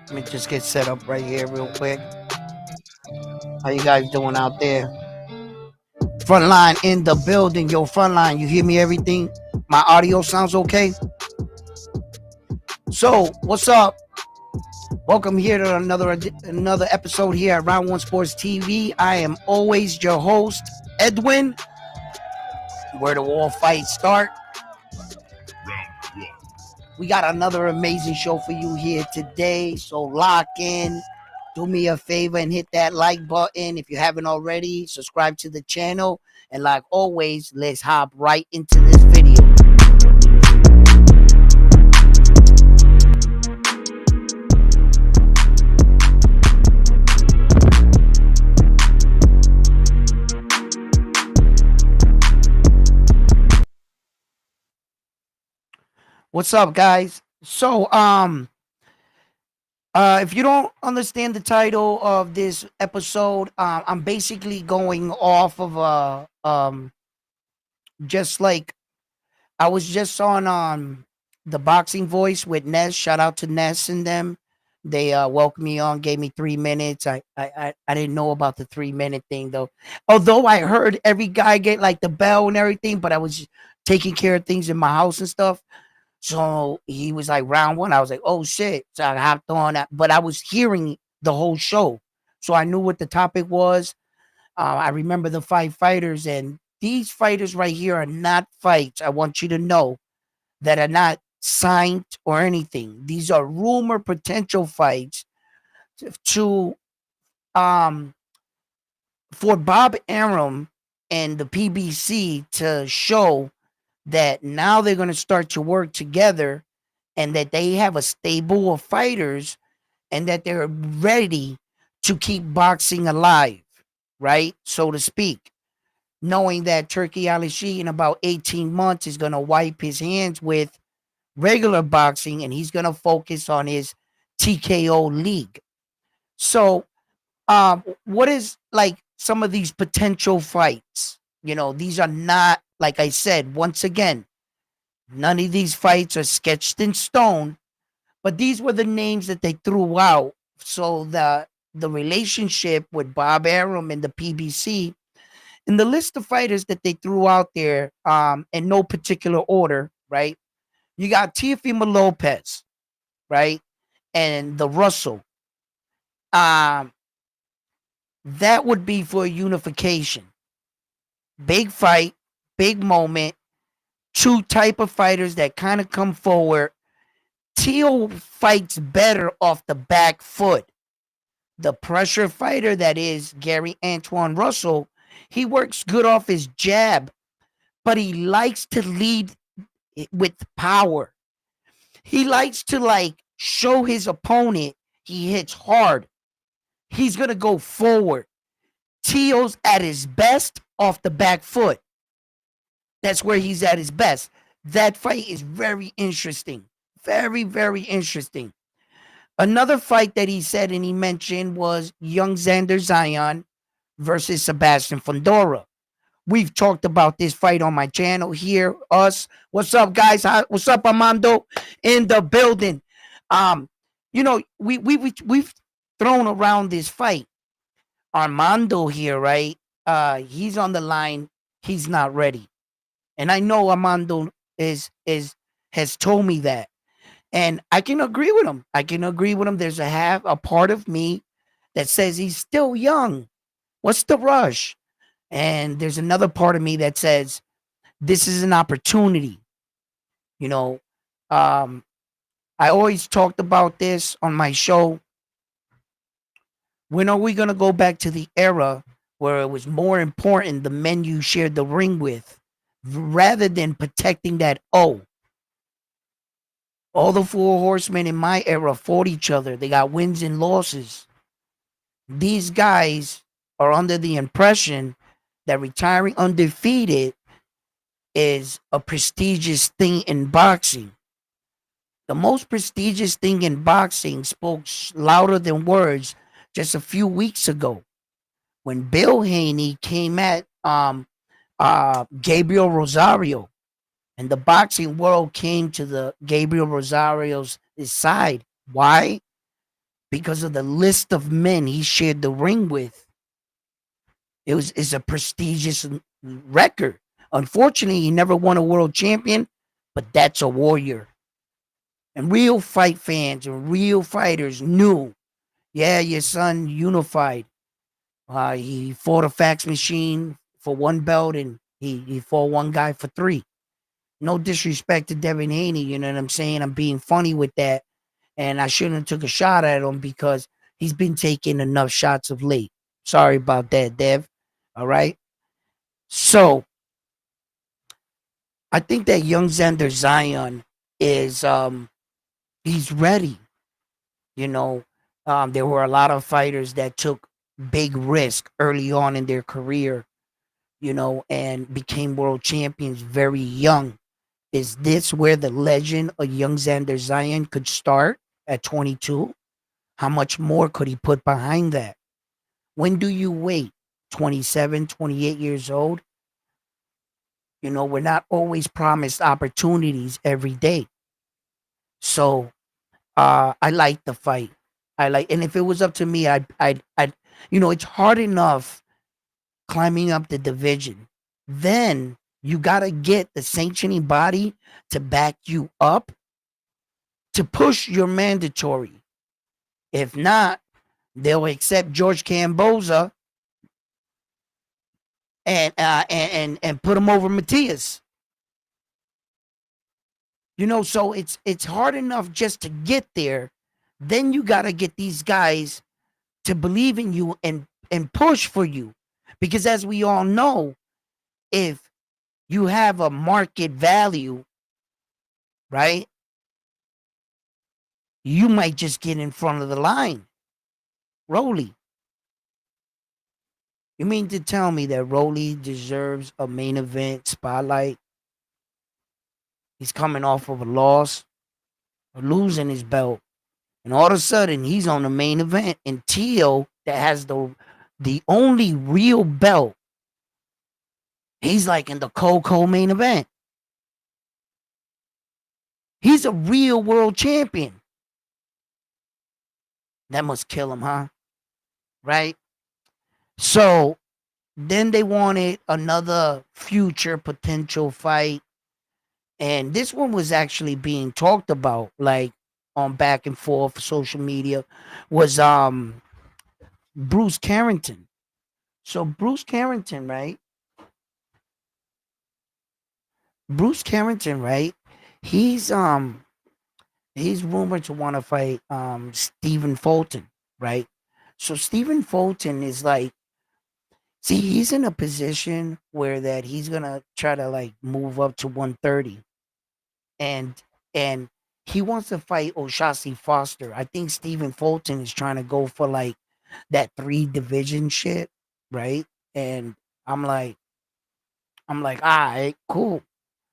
Let me just get set up right here real quick. How you guys doing out there? Frontline in the building. Yo, Frontline, you hear me everything? My audio sounds okay? So, what's up? Welcome here to another episode here at Round One Sports TV. I am always your host, Edwin. Where the war fights start. We got another amazing show for you here today. So lock in. Do me a favor and hit that like button if you haven't already. Subscribe to the channel. And like always, let's hop right into this video. What's up, guys? So, if you don't understand the title of this episode, I'm basically going off of just like I was just on the Boxing Voice with Ness. Shout out to Ness and them. They welcomed me on, gave me 3 minutes. I didn't know about the 3 minute thing though. Although I heard every guy get like the bell and everything, but I was taking care of things in my house and stuff. So he was like round one. I was like, oh shit. So I hopped on that, but I was hearing the whole show. So I knew what the topic was. I remember the 5 fighters, and these fighters right here are not fights. I want you to know that are not signed or anything. These are rumor potential fights to um for Bob Arum and the PBC to show that now they're going to start to work together and that they have a stable of fighters and that they're ready to keep boxing alive, right? So to speak. Knowing that Turkey Ali in about 18 months is going to wipe his hands with regular boxing and he's going to focus on his TKO league. So, what is like some of these potential fights? You know, these are not, like I said, once again, none of these fights are sketched in stone, but these were the names that they threw out. So the relationship with Bob Arum and the PBC, and the list of fighters that they threw out there, in no particular order, right? You got Teofimo Lopez, right? And the Russell. Um, that would be for unification. Big fight, big moment, two type of fighters that kind of come forward. Teo fights better off the back foot. The pressure fighter that is Gary Antoine Russell, he works good off his jab, but he likes to lead with power. He likes to like show his opponent he hits hard. He's going to go forward. Teo's at his best off the back foot. That's where he's at his best. That fight is very interesting. Very, very interesting. Another fight that he said and he mentioned was young Xander Zion versus Sebastian Fundora. We've talked about this fight on my channel here. Us. What's up, guys? What's up, Armando? In the building. You know, we've thrown around this fight. Armando here, right? He's on the line. He's not ready. And I know Armando has told me that. And I can agree with him. There's a part of me that says he's still young. What's the rush? And there's another part of me that says this is an opportunity. You know, I always talked about this on my show. When are we going to go back to the era where it was more important the men you shared the ring with rather than protecting that O? All the four horsemen in my era fought each other. They got wins and losses. These guys are under the impression that retiring undefeated is a prestigious thing in boxing. The most prestigious thing in boxing spoke louder than words just a few weeks ago when Bill Haney came at Gabriel Rosario, and the boxing world came to the Gabriel Rosario's side. Why? because of the list of men he shared the ring with. It's a prestigious record. Unfortunately, he never won a world champion, but that's a warrior. And real fight fans and real fighters knew, yeah, your son unified. He fought a fax machine for one belt, and he fought one guy for three. No disrespect to Devin Haney, you know what I'm saying? I'm being funny with that, and I shouldn't have took a shot at him because he's been taking enough shots of late. Sorry about that, Dev. All right. So I think that young Xander Zion is he's ready. You know, there were a lot of fighters that took big risk early on in their career, and became world champions very young. Is this where the legend of young Xander Zion could start at 22? How much more could he put behind that? When do you wait? 27, 28 years old? We're not always promised opportunities every day. So I like the fight. And if it was up to me, it's hard enough climbing up the division. Then you got to get the sanctioning body to back you up to push your mandatory. If not, they'll accept George Camboza and put him over Matias. So it's hard enough just to get there. Then you got to get these guys to believe in you and push for you. Because as we all know, if you have a market value, right, you might just get in front of the line. Rolly. You mean to tell me that Rolly deserves a main event spotlight? He's coming off of a loss, or losing his belt, and all of a sudden he's on the main event. And Tio, that has the only real belt, he's like in the co-main event. He's a real world champion. That must kill him, huh? Right? So then they wanted another future potential fight. And this one was actually being talked about, like on back and forth social media, was Bruce Carrington. So Bruce Carrington, right? Bruce Carrington, right? He's he's rumored to want to fight Stephen Fulton, right? So Stephen Fulton is like, see, he's in a position where that he's gonna try to like move up to 130, and and he wants to fight O'Shaughnessy Foster. I think Stephen Fulton is trying to go for like that three division shit, right? And I'm like, all right, cool.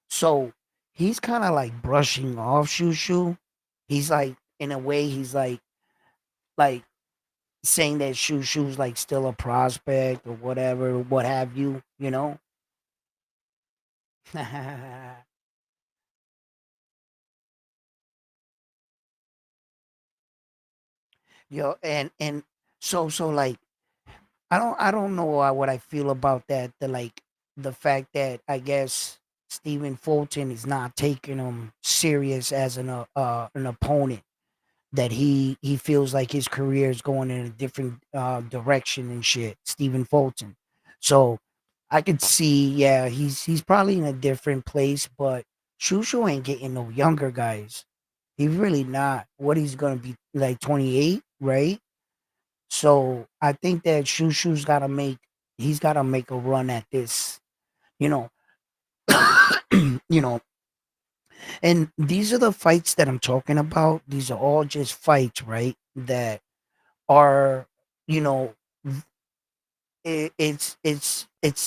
So he's kind of like brushing off Shushu. He's like, in a way, he's like saying that Shushu's like still a prospect or whatever, what have you, you know? And so like I don't know what I feel about that. The fact that I guess Stephen Fulton is not taking him serious as an opponent. That he feels like his career is going in a different direction and shit. Stephen Fulton. So I could see, yeah, he's probably in a different place, but Shushu ain't getting no younger, guys. He really not. What he's gonna be like 28, right? So I think that Shushu's gotta make he's gotta make a run at this, you know. you know, and these are the fights that I'm talking about. These are all just fights, right? That are, you know, it's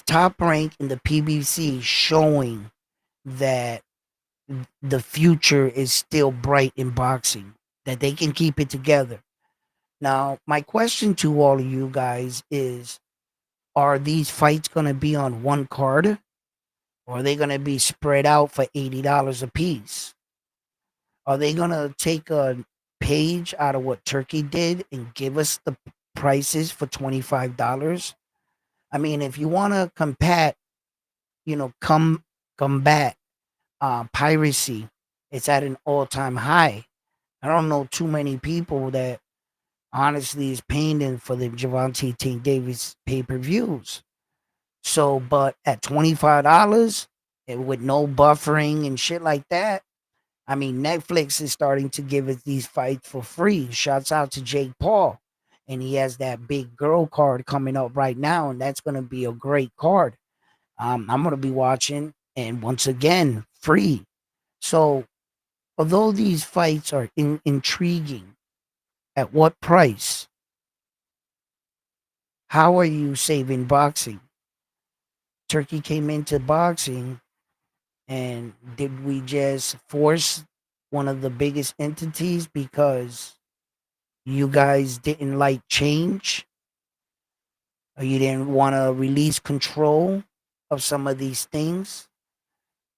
top rank in the PBC, showing that the future is still bright in boxing, that they can keep it together. Now, my question to all of you guys is, are these fights going to be on one card, or are they going to be spread out for $80 a piece? Are they going to take a page out of what Turkey did and give us the prices for $25. I mean, if you want to combat piracy, it's at an all-time high. I don't know too many people that honestly is paying in for the Javante Tank Davis pay-per-views. So, but at $25 and with no buffering and shit like that, I mean, Netflix is starting to give us these fights for free. Shouts out to Jake Paul. And he has that big girl card coming up right now, and that's going to be a great card. I'm going to be watching, and once again, free. So, although these fights are intriguing, at what price? How are you saving boxing? Turkey came into boxing, and did we just force one of the biggest entities because you guys didn't like change, or you didn't want to release control of some of these things?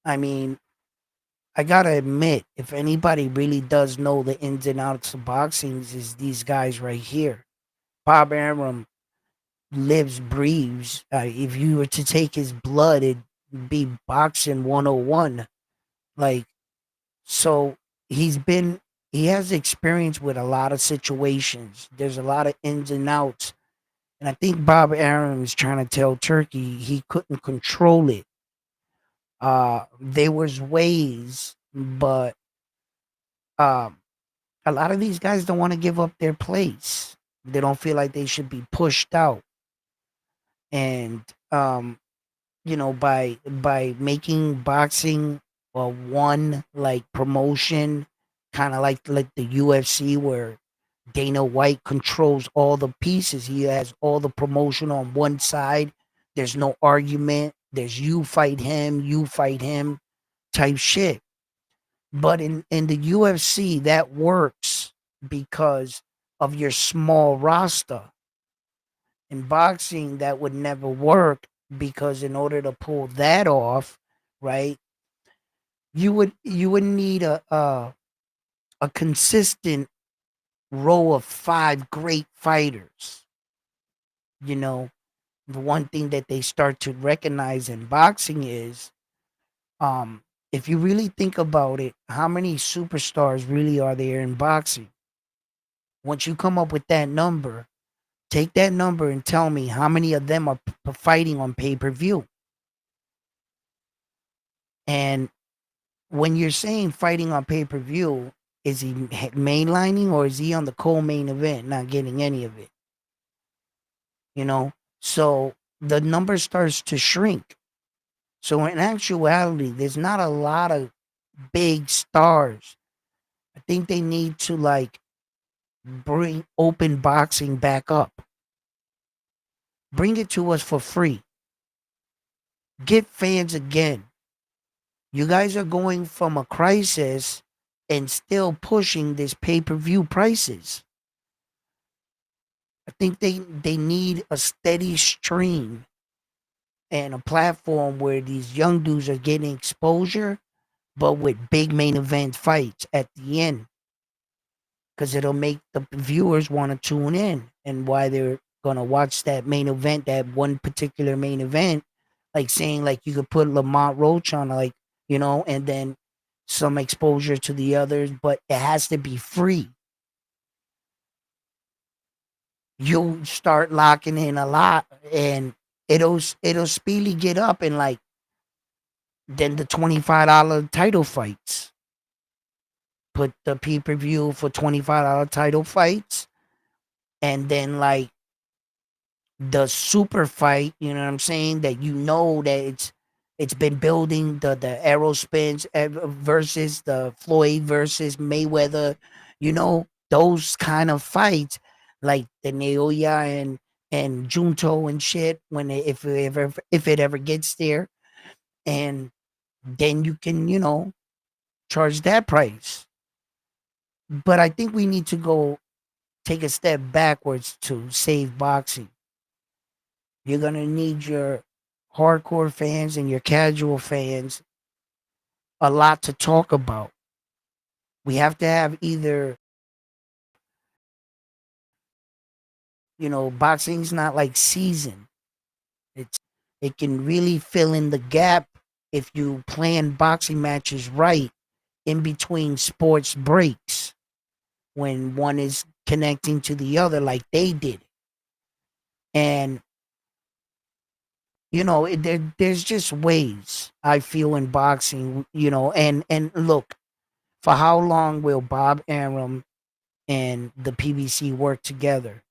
I mean, I gotta admit, if anybody really does know the ins and outs of boxing, is these guys right here. Bob Arum lives, breathes. If you were to take his blood, it'd be boxing 101. Like, so he has experience with a lot of situations. There's a lot of ins and outs. And I think Bob Arum is trying to tell Turkey he couldn't control it. There was ways, but um, a lot of these guys don't want to give up their place. They don't feel like they should be pushed out. And by making boxing a one like promotion, kind of like the UFC, where Dana White controls all the pieces. He has all the promotion on one side. There's no argument. There's you fight him type shit. But in the UFC, that works because of your small roster. In boxing, that would never work because in order to pull that off, right, you would need a consistent row of five great fighters. You know, the one thing that they start to recognize in boxing is, if you really think about it, how many superstars really are there in boxing? Once you come up with that number, take that number and tell me how many of them are fighting on pay-per-view. And when you're saying fighting on pay-per-view, is he mainlining or is he on the co-main event not getting any of it? You know, so the number starts to shrink. So in actuality, there's not a lot of big stars. I think they need to like bring open boxing back up. Bring it to us for free. Get fans again. You guys are going from a crisis and still pushing this pay-per-view prices. I think they need a steady stream and a platform where these young dudes are getting exposure, but with big main event fights at the end, because it'll make the viewers want to tune in, and why they're gonna watch that main event, that one particular main event, like saying like you could put Lamont Roach on, like, and then some exposure to the others, but it has to be free. You'll start locking in a lot, and it'll speedily get up, and like then the $25 title fights. Put the pay-per-view for $25 title fights, and then like the super fight, you know what I'm saying? That that it's been building, the arrow spins versus the Floyd versus Mayweather, those kind of fights, like the Naoya and Junto and shit, when if it ever gets there, and then you can charge that price. But I think we need to go take a step backwards to save boxing. You're gonna need your hardcore fans and your casual fans a lot to talk about. We have to have either Boxing's not like season. It can really fill in the gap if you plan boxing matches right in between sports breaks when one is connecting to the other like they did. And there's just ways I feel in boxing, and look, for how long will Bob Arum and the PBC work together?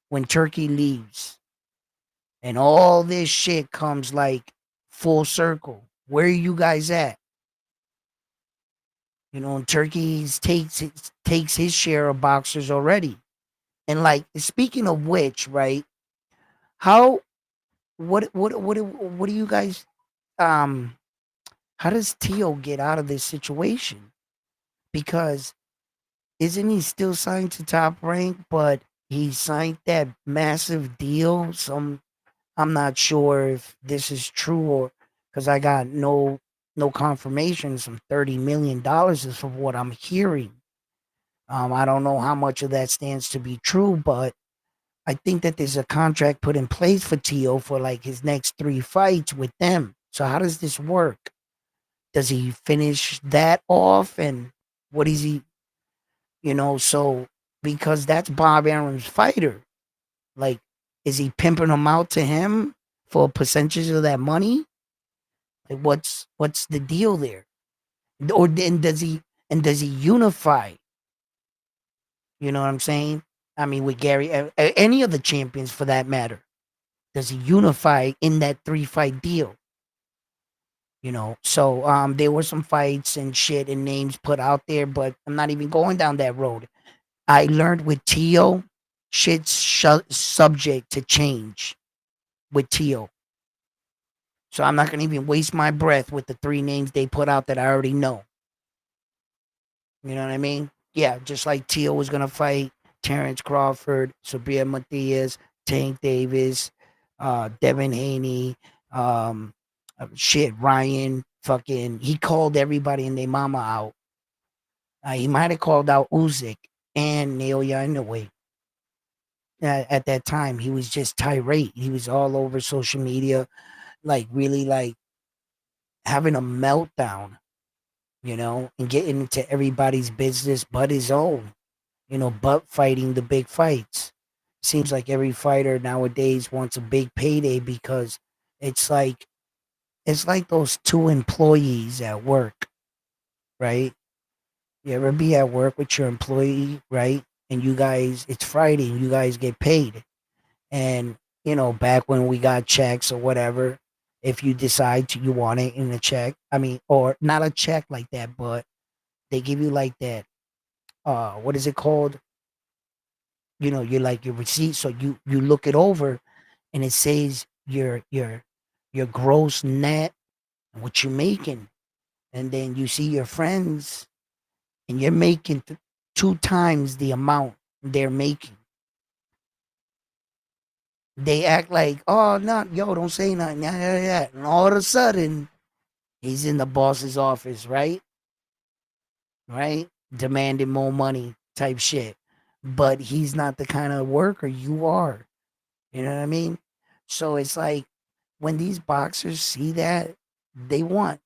When Turkey leaves and all this shit comes like full circle, where are you guys at? Turkey takes his share of boxers already. And like, speaking of which, right? How what do you guys um how does Tio get out of this situation? Because isn't he still signed to Top Rank, but he signed that massive deal? I'm not sure if this is true, or because I got no confirmation. Some $30 million is from what I'm hearing. I don't know how much of that stands to be true, but I think that there's a contract put in place for Tio for like his next 3 fights with them. So how does this work? Does he finish that off, and what is he? So because that's Bob Arum's fighter, like, is he pimping him out to him for a percentage of that money? Like, what's the deal there? Or then does he unify? You know what I'm saying? I mean, with Gary, any of the champions for that matter, does he unify in that 3 fight deal? So there were some fights and shit and names put out there, but I'm not even going down that road. I learned with Tio, shit's subject to change with Tio. So I'm not gonna even waste my breath with the 3 names they put out that I already know. You know what I mean? Yeah, just like Tio was gonna fight Terrence Crawford, Sabria Matias, Tank Davis, Devin Haney, Ryan, fucking, he called everybody and their mama out. He might have called out Usyk and Naoya Inoue. At that time, he was just tirade. He was all over social media, like really like having a meltdown, and getting into everybody's business but his own, but fighting the big fights. Seems like every fighter nowadays wants a big payday because it's like it's like those two employees at work, right? You ever be at work with your employee, right? And you guys, it's Friday and you guys get paid. And, back when we got checks or whatever, if you decide you want it in a check, I mean, or not a check like that, but they give you like that, what is it called? You're like your receipt. So you look it over and it says your gross net, what you're making. And then you see your friends and you're making 2 times the amount they're making. They act like, oh, no, yo, don't say nothing. Yeah, yeah, yeah. And all of a sudden, he's in the boss's office, right? Right? Demanding more money type shit. But he's not the kind of worker you are. You know what I mean? So it's like when these boxers see that, they want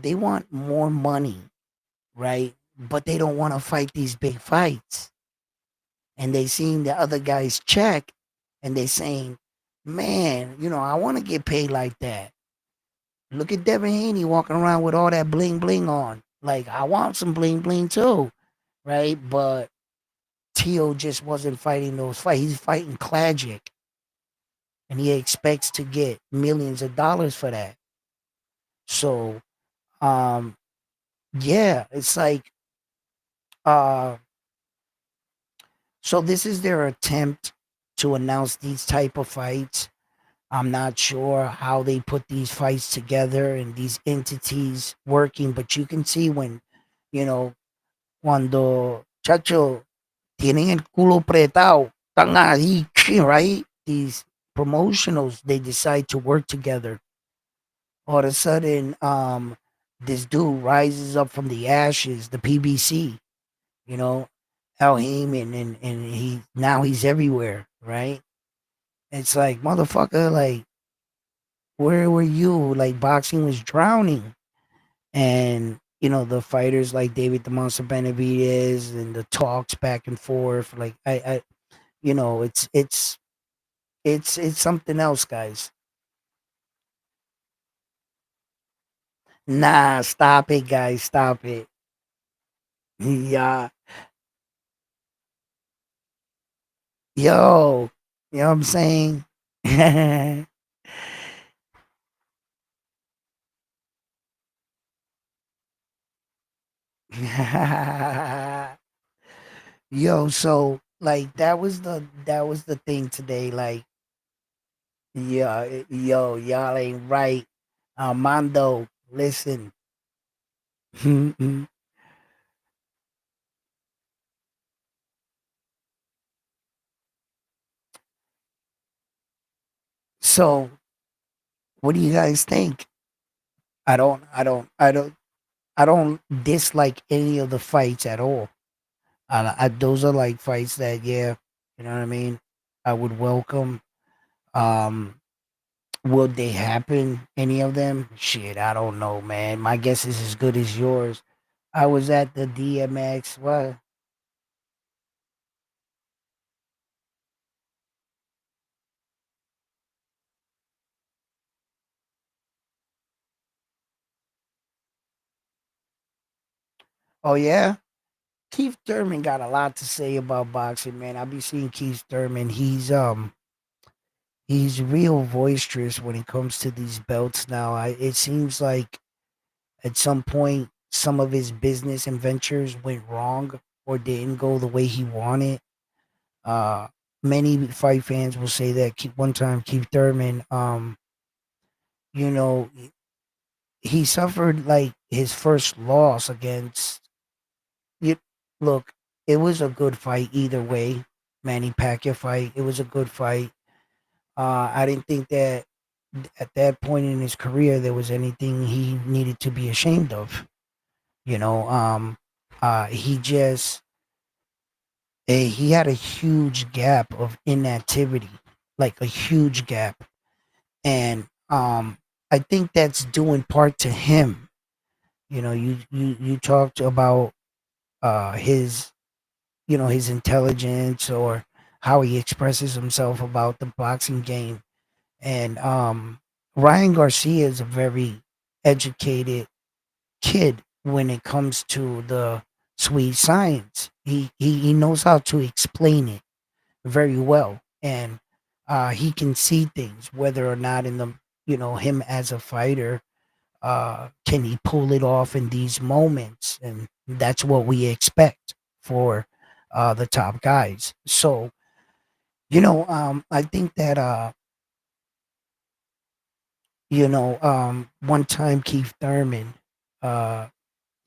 they want more money, right? But they don't want to fight these big fights. And they seen the other guy's check and they saying, man, I want to get paid like that. Look at Devin Haney walking around with all that bling bling on. Like, I want some bling bling too, right? But Tio just wasn't fighting those fights. He's fighting Klagic, and he expects to get millions of dollars for that. So, um, yeah, it's like, uh, so this is their attempt to announce these type of fights. I'm not sure how they put these fights together and these entities working, but you can see when, you know, cuando, chacho, tienen el culo apretado, están ahí, right? These promotionals, they decide to work together. All of a sudden, this dude rises up from the ashes, the PBC, you know, Al Heyman, and he's everywhere, right? It's like, motherfucker, like, where were you? Like, boxing was drowning. And, the fighters like David the Monster Benavidez and the talks back and forth, like, it's something else, guys. Nah, stop it, guys. Stop it. Yeah. Yo. You know what I'm saying? Yo, so like that was the thing today. Like, yeah, yo, y'all ain't right. Armando, listen. So, what do you guys think? I don't dislike any of the fights at all. Those are like fights that, yeah, you know what I mean. I would welcome. Um, Would they happen? Any of them? Shit, I don't know, man. My guess is as good as yours. I was at the DMX. What? Oh yeah, Keith Thurman got a lot to say about boxing, man. I be seeing Keith Thurman. He's real boisterous when it comes to these belts now. It seems like at some point some of his business and ventures went wrong or didn't go the way he wanted. Uh, Many fight fans will say that one time Keith Thurman, you know, he suffered like his first loss against you. Look, it was a good fight either way. Manny Pacquiao fight. It was a good fight. I didn't think that at that point in his career there was anything he needed to be ashamed of. You know, he just he had a huge gap of inactivity, like a huge gap, and I think that's due in part to him. You talked about his his intelligence or how he expresses himself about the boxing game, and Ryan Garcia is a very educated kid when it comes to the sweet science. He knows how to explain it very well, and he can see things whether or not in the him as a fighter, can he pull it off in these moments, and that's what we expect for the top guys. So I think that one time Keith Thurman, uh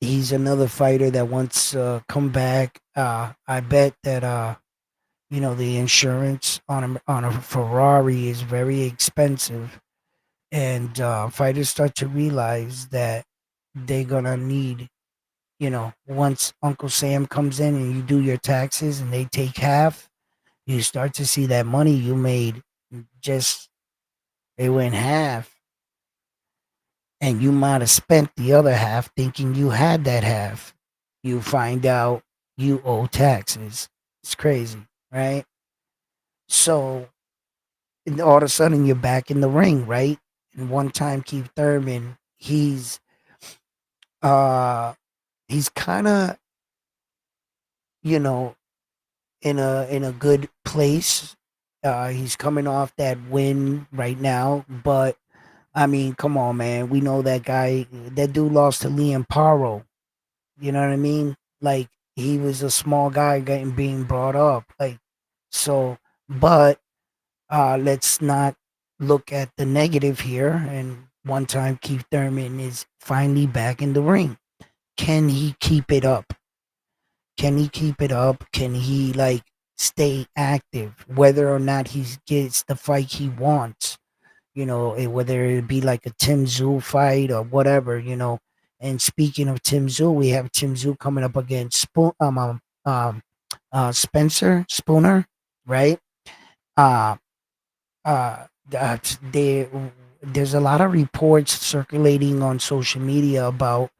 he's another fighter that wants come back. I bet that the insurance on a Ferrari is very expensive, and fighters start to realize that they're gonna need, once Uncle Sam comes in and you do your taxes and they take half, you start to see that money you made just it went half, and you might have spent the other half thinking you had that half. You find out you owe taxes. It's crazy, right? So, and all of a sudden you're back in the ring, right? And one time Keith Thurman, uh he's kind of, you know, in a good place. He's coming off that win right now, but I mean, come on, man. We know that dude lost to Liam Paro. You know what I mean? Like, he was a small guy getting being brought up. Like, so, but let's not look at the negative here. And one time Keith Thurman is finally back in the ring. Can he keep it up? Can he keep it up? Can he like stay active? Whether or not he gets the fight he wants, whether it be like a Tim Tszyu fight or whatever. And speaking of Tim Tszyu, we have Tim Tszyu coming up against Spencer Spooner, right? Uh, there, there's a lot of reports circulating on social media about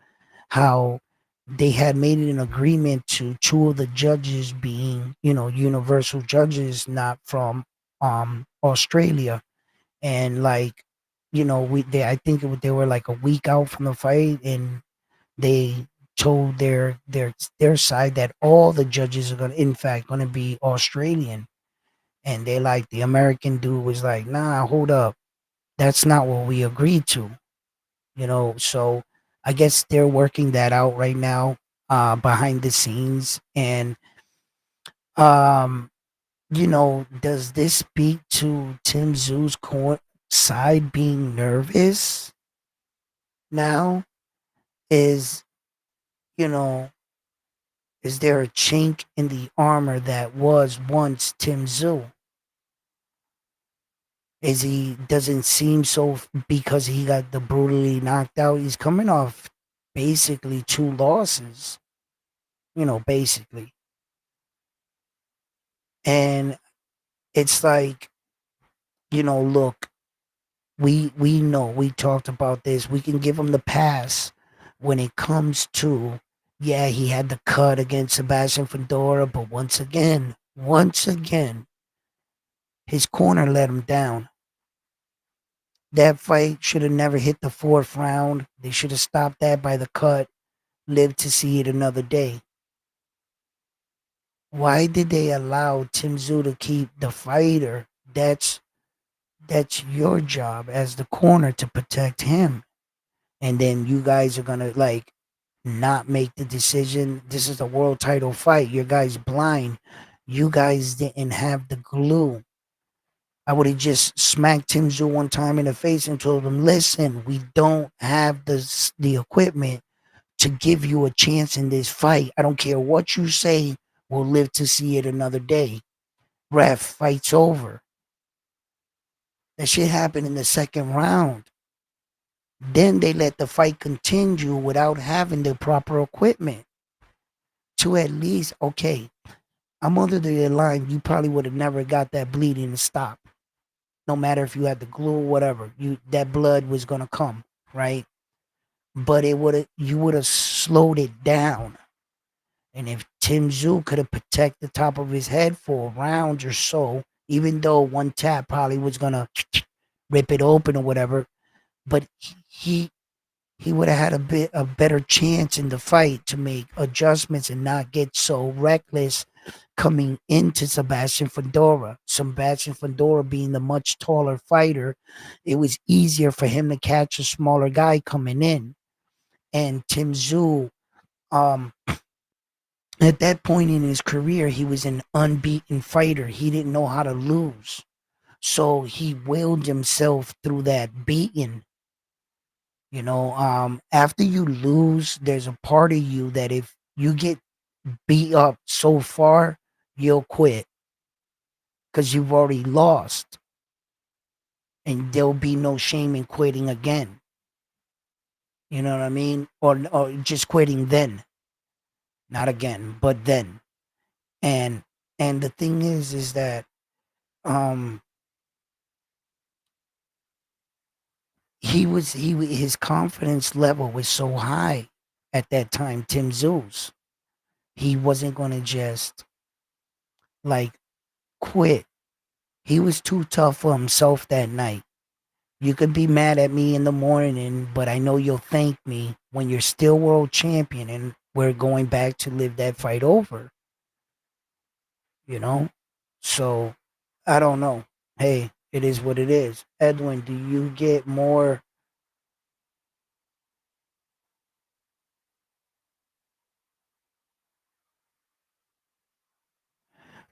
how they had made an agreement to two of the judges being, universal judges, not from Australia, and like, I think they were like a week out from the fight, and they told their side that all the judges are going to be Australian, and they like the American dude was like, nah, hold up, that's not what we agreed to, so I guess they're working that out right now, behind the scenes. And um does this speak to Tim Zoo's side being nervous now? Is you know is there a chink in the armor that was once Tim Zoo? Is he doesn't seem so because he got the brutally knocked out? He's coming off basically two losses, basically. And it's like, look, we know, we talked about this. We can give him the pass when it comes to, yeah, he had the cut against Sebastian Fundora, but once again, his corner let him down. That fight should have never hit the fourth round. They should have stopped that by the cut, lived to see it another day. Why did they allow Tim Tszyu to keep the fighter? That's your job as the corner to protect him. And then you guys are gonna like not make the decision. This is a world title fight. Your guys blind. You guys didn't have the glue. I would have just smacked Tim Tszyu one time in the face and told him, "Listen, we don't have the equipment to give you a chance in this fight. I don't care what you say. We'll live to see it another day." Ref, fight's over. That shit happened in the second round. Then they let the fight continue without having the proper equipment to at least, okay, I'm under the line. You probably would have never got that bleeding to stop. No matter if you had the glue or whatever, that blood was gonna come, right? But you would have slowed it down. And if Tim Tszyu could have protected the top of his head for a round or so, even though one tap probably was gonna rip it open or whatever, but he would have had a better chance in the fight to make adjustments and not get so reckless coming into Sebastian Fundora. Sebastian Fundora being the much taller fighter, it was easier for him to catch a smaller guy coming in. And Tim Tszyu, um, at that point in his career, he was an unbeaten fighter. He didn't know how to lose. So he willed himself through that beating. After you lose, there's a part of you that if you get beat up so far, you'll quit because you've already lost, and there'll be no shame in quitting again. You know what I mean? Or just quitting then, not again, but then. And and the thing is that um his confidence level was so high at that time. Tim Zeus, he wasn't going to just like quit. He was too tough for himself that night. You could be mad at me in the morning, but I know you'll thank me when you're still world champion and we're going back to live that fight over, you know? So I don't know. Hey, it is what it is. Edwin, do you get more?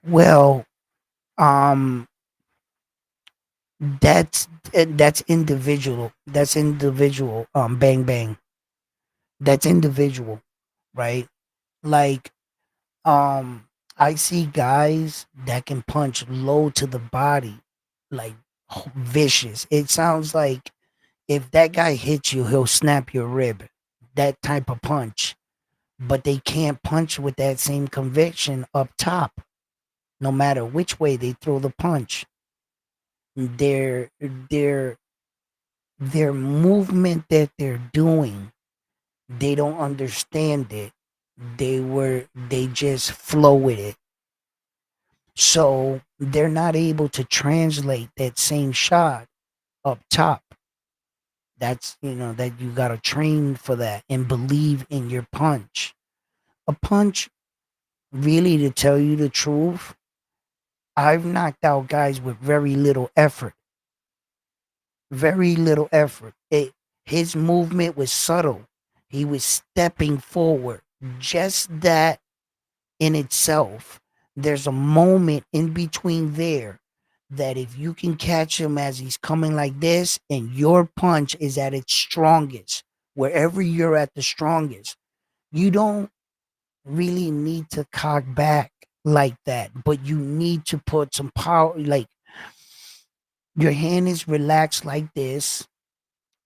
Well, um, that's individual. That's individual. Bang bang. That's individual, right? Like, I see guys that can punch low to the body, like vicious. It sounds like if that guy hits you, he'll snap your rib. That type of punch. But they can't punch with that same conviction up top, no matter which way they throw the punch. their their their movement that they're doing, they don't understand it. They just flow with it. So they're not able to translate that same shot up top. That's, that you got to train for that and believe in your punch. A punch, really, to tell you the truth, I've knocked out guys with very little effort. Very little effort. His movement was subtle. He was stepping forward. Just that in itself, there's a moment in between there that if you can catch him as he's coming like this and your punch is at its strongest, wherever you're at the strongest, you don't really need to cock back like that, but you need to put some power. Like, your hand is relaxed like this,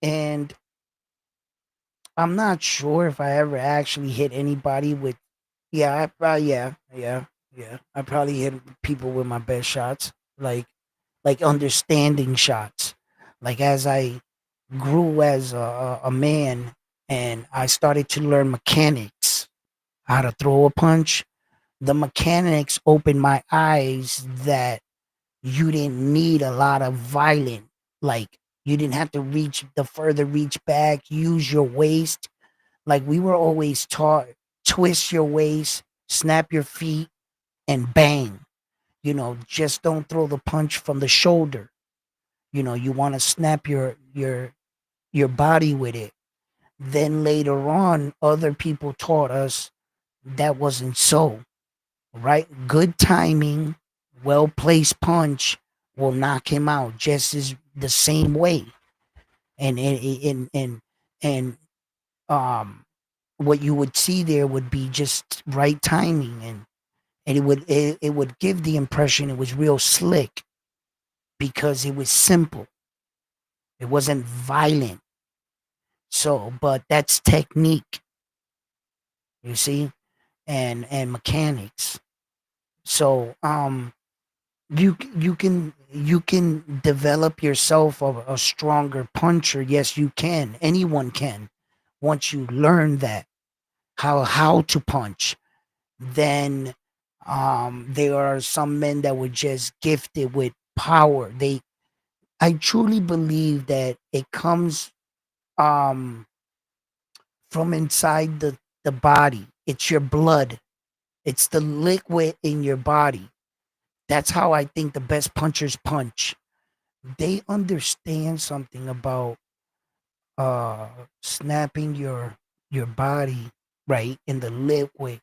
and I'm not sure if I ever actually hit anybody with. Yeah, yeah. I probably hit people with my best shots, like understanding shots. Like, as I grew as a man and I started to learn mechanics, how to throw a punch, the mechanics opened my eyes that you didn't need a lot of violent, like, you didn't have to reach the further reach back, use your waist. Like, we were always taught, twist your waist, snap your feet, and bang. Just don't throw the punch from the shoulder. You want to snap your body with it. Then later on, other people taught us that wasn't so, right? Good timing, well placed punch will knock him out just as the same way. And um what you would see there would be just right timing, and it would give the impression it was real slick because it was simple. It wasn't violent. So, but that's technique, you see, and mechanics. So, you can develop yourself a stronger puncher. Yes, you can. Anyone can. Once you learn that, how to punch, then there are some men that were just gifted with power. I truly believe that it comes um from inside the body. It's your blood. It's the liquid in your body. That's how I think the best punchers punch. They understand something about uh snapping your body, right, in the liquid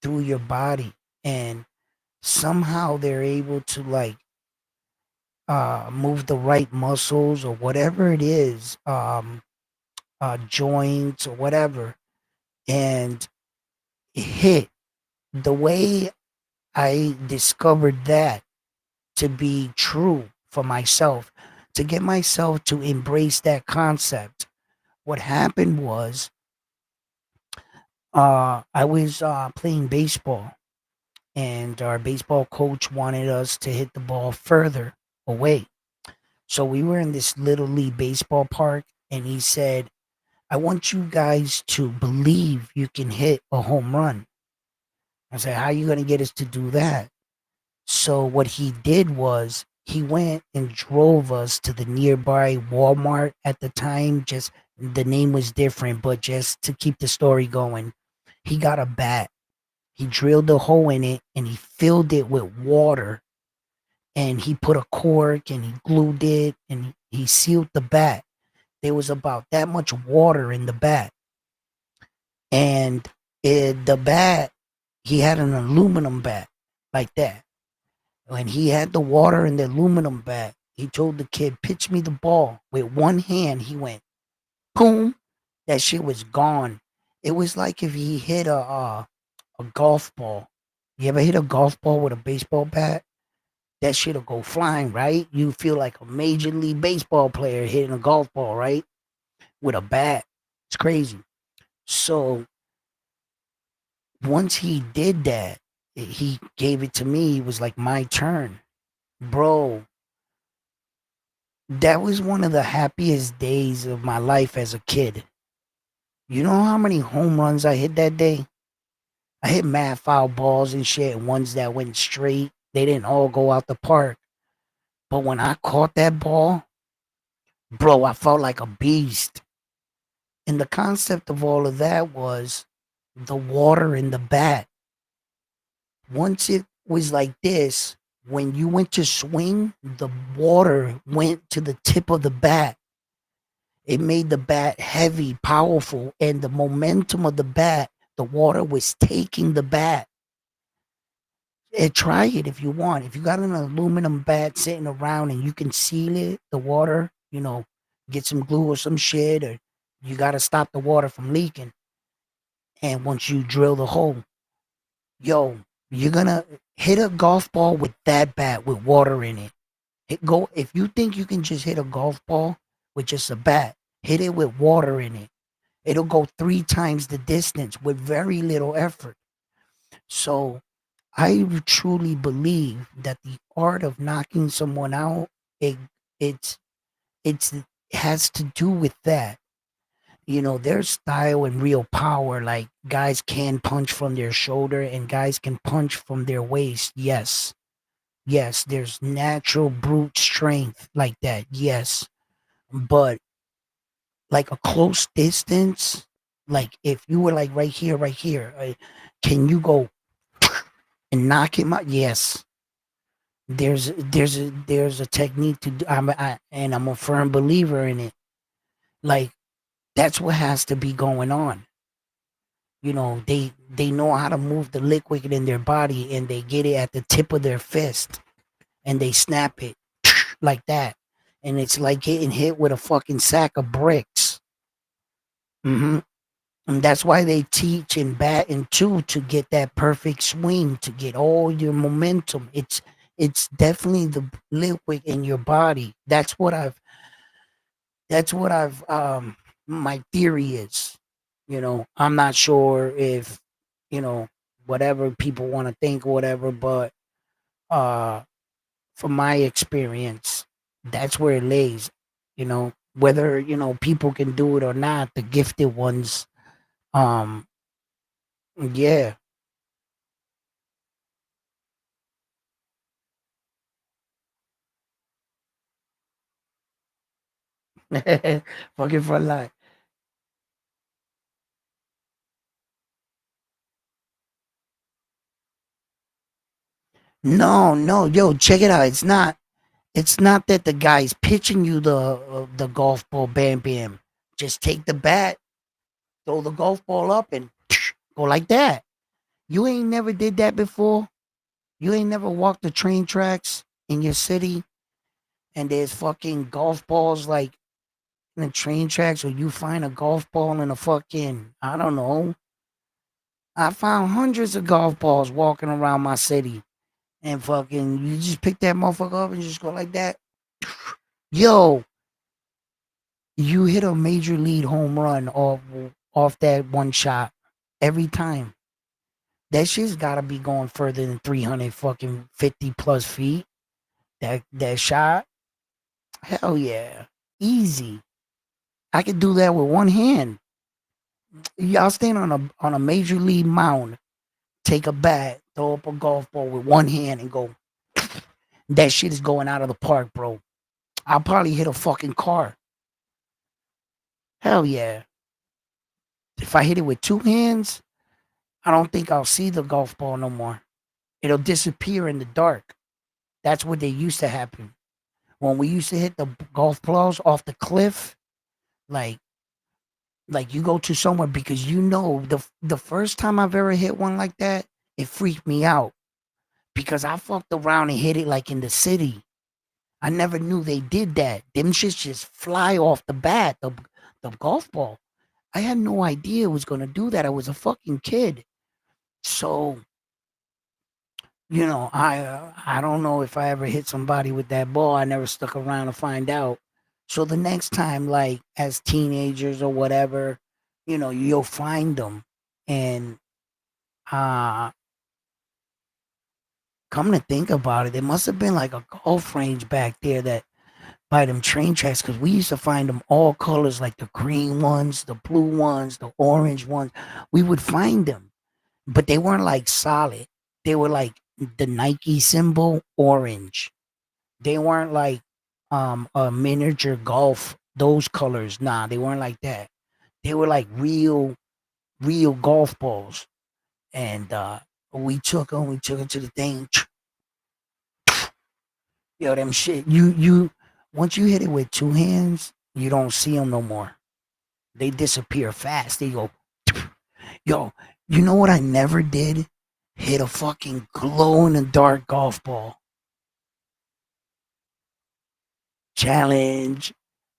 through your body, and somehow they're able to, like, move the right muscles or whatever it is, joints or whatever, and hit. The way I discovered that to be true for myself, to get myself to embrace that concept, what happened was, I was playing baseball, and our baseball coach wanted us to hit the ball further away. So we were in this little league baseball park, and he said, I want you guys to believe you can hit a home run. I said, how are you going to get us to do that? So what he did was he went and drove us to the nearby Walmart at the time. Just, the name was different, but just to keep the story going, he got a bat. He drilled a hole in it and he filled it with water, and he put a cork and he glued it and he sealed the bat. There was about that much water in the bat. And the bat, he had an aluminum bat like that. When he had the water in the aluminum bat, he told the kid, pitch me the ball. With one hand, he went, boom. That shit was gone. It was like if he hit a golf ball. You ever hit a golf ball with a baseball bat? That shit'll go flying, right? You feel like a major league baseball player hitting a golf ball, right? With a bat. It's crazy. So once he did that, he gave it to me. It was like my turn. Bro, That was one of the happiest days of my life as a kid. You know how many home runs I hit that day? I hit mad foul balls and shit, and ones that went straight. They didn't all go out the park. But when I caught that ball, bro, I felt like a beast. And the concept of all of that was the water in the bat. Once it was like this, when you went to swing, the water went to the tip of the bat. It made the bat heavy, powerful, and the momentum of the bat, the water was taking the bat. And try it if you want. If you got an aluminum bat sitting around and you can seal it, the water, get some glue or some shit, or you got to stop the water from leaking. And once you drill the hole, yo, you're gonna hit a golf ball with that bat with water in it. Go if you think you can just hit a golf ball with just a bat, hit it with water in it. It'll go 3 times the distance with very little effort. So I truly believe that the art of knocking someone out, it it's it's it has to do with that. Their style and real power, like guys can punch from their shoulder and guys can punch from their waist. Yes. Yes, there's natural brute strength like that. Yes. But like a close distance, like if you were like right here, can you go and knock him out? Yes. There's a technique to do. And I'm a firm believer in it. Like that's what has to be going on. They know how to move the liquid in their body and they get it at the tip of their fist and they snap it like that. And it's like getting hit with a fucking sack of bricks. hmm And that's why they teach in batting too to get that perfect swing, to get all your momentum. It's definitely the liquid in your body. That's what I've my theory is. I'm not sure if, you know, whatever people want to think or whatever, but uh from my experience, that's where it lays. Whether, people can do it or not, the gifted ones, um, yeah. Fucking for life. No, no, yo, check it out. It's not that the guy's pitching you the golf ball, bam, bam. Just take the bat, throw the golf ball up, and go like that. You ain't never did that before. You ain't never walked the train tracks in your city, and there's fucking golf balls like in the train tracks, or you find a golf ball in a fucking, I don't know. I found hundreds of golf balls walking around my city, and fucking, you just pick that motherfucker up and just go like that. Yo, you hit a major league home run off that one shot every time. That shit's gotta be going further than 300 fucking 50 plus feet. That shot, hell yeah, easy. I could do that with one hand. Y'all stand on a major league mound, take a bat, throw up a golf ball with one hand, and go. That shit is going out of the park, bro. I'll probably hit a fucking car. Hell yeah. If I hit it with 2 hands, I don't think I'll see the golf ball no more. It'll disappear in the dark. That's what they used to happen. When we used to hit the golf balls off the cliff, like you go to somewhere because the first time I've ever hit one like that, it freaked me out because I fucked around and hit it like in the city. I never knew they did that. Them shits just fly off the bat, the golf ball. I had no idea it was gonna do that. I was a fucking kid. So, I don't know if I ever hit somebody with that ball. I never stuck around to find out. So the next time, like as teenagers or whatever, you'll find them. And uh come to think about it, there must have been like a golf range back there that by them train tracks because we used to find them all colors, like the green ones, the blue ones, the orange ones. We would find them, but they weren't like solid. They were like the Nike symbol orange. They weren't like a miniature golf, those colors. Nah, they weren't like that. They were like real golf balls. And we took them to the thing. Yo, them shit. You once you hit it with two hands, you don't see them no more. They disappear fast. They go, yo. You know what I never did? Hit a fucking glow in the dark golf ball challenge.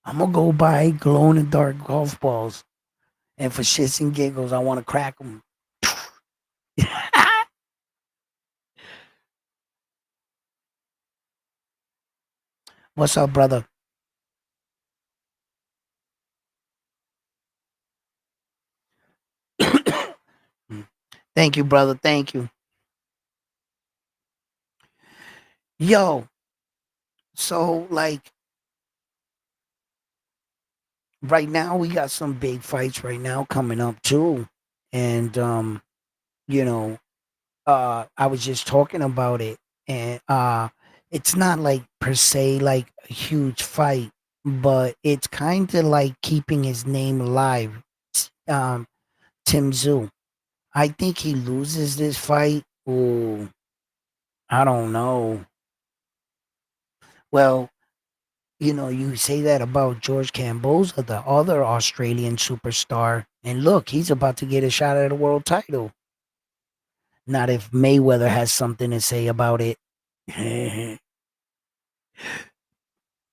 I'm gonna go buy glow in the dark golf balls, and for shits and giggles, I want to crack them. What's up, brother? Thank you, brother. Thank you. Yo, so like right now we got some big fights right now coming up too. And you know, I was just talking about it, and it's not like per se like a huge fight, but it's kind of like keeping his name alive. Um Tim Zoo. I think he loses this fight. Ooh, I don't know. Well, you say that about George Camboza, the other Australian superstar, and look, he's about to get a shot at a world title. Not if Mayweather has something to say about it.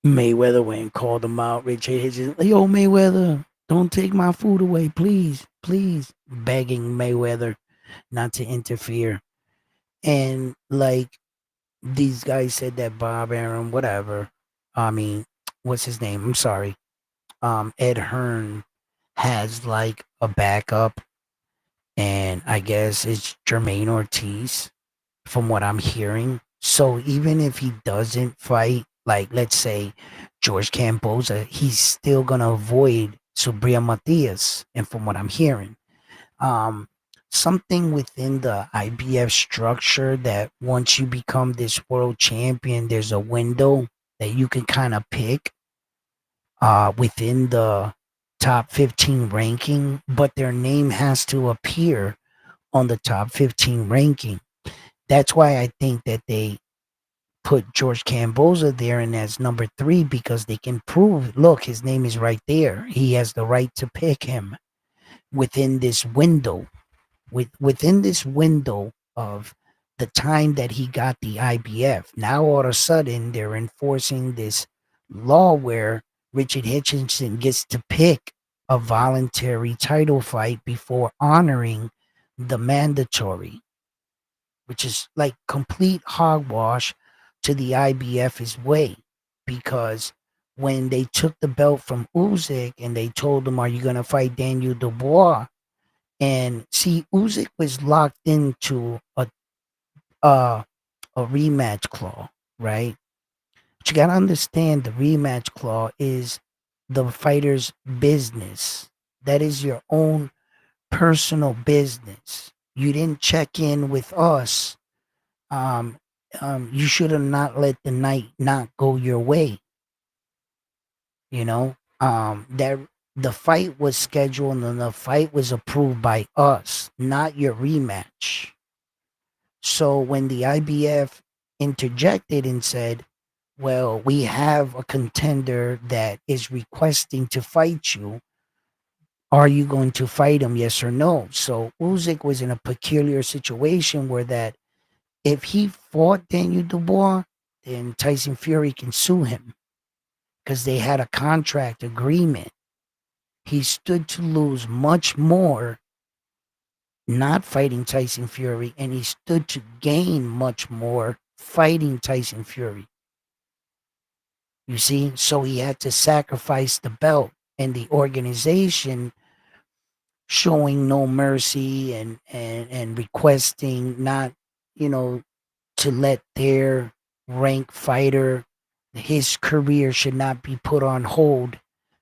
Mayweather went and called him out. Richard Hitchens, yo, Mayweather, don't take my food away, please, please. Begging Mayweather not to interfere. And like these guys said that Bob Arum, whatever. I mean, what's his name? I'm sorry. Ed Hearn has like a backup, and I guess it's Jermaine Ortiz, from what I'm hearing. So even if he doesn't fight, like let's say George Camboza, he's still gonna avoid Subria Matias. And from what I'm hearing, um, something within the IBF structure that once you become this world champion, there's a window that you can kind of pick within the top 15 ranking, but their name has to appear on the top 15 ranking. That's why I think that they put George Camboza there and as number three because they can prove, look, his name is right there. He has the right to pick him within this window, within this window of the time that he got the IBF. Now all of a sudden they're enforcing this law where Richard Hitchinson gets to pick a voluntary title fight before honoring the mandatory, which is like complete hogwash to the IBF's way. Because when they took the belt from Usyk and they told him, "Are you going to fight Daniel Dubois?" And see, Usyk was locked into a a rematch clause, right? But you gotta understand the rematch clause is the fighter's business. That is your own personal business. You didn't check in with us. Um, you should have not let the night not go your way. That the fight was scheduled and the fight was approved by us, not your rematch. So when the IBF interjected and said, well, we have a contender that is requesting to fight you. Are you going to fight him? Yes or no? So Usyk was in a peculiar situation where that if he fought Daniel Dubois, then Tyson Fury can sue him because they had a contract agreement. He stood to lose much more not fighting Tyson Fury, and he stood to gain much more fighting Tyson Fury. You see, so he had to sacrifice the belt, and the organization showing no mercy and requesting not, you know, to let their rank fighter His career should not be put on hold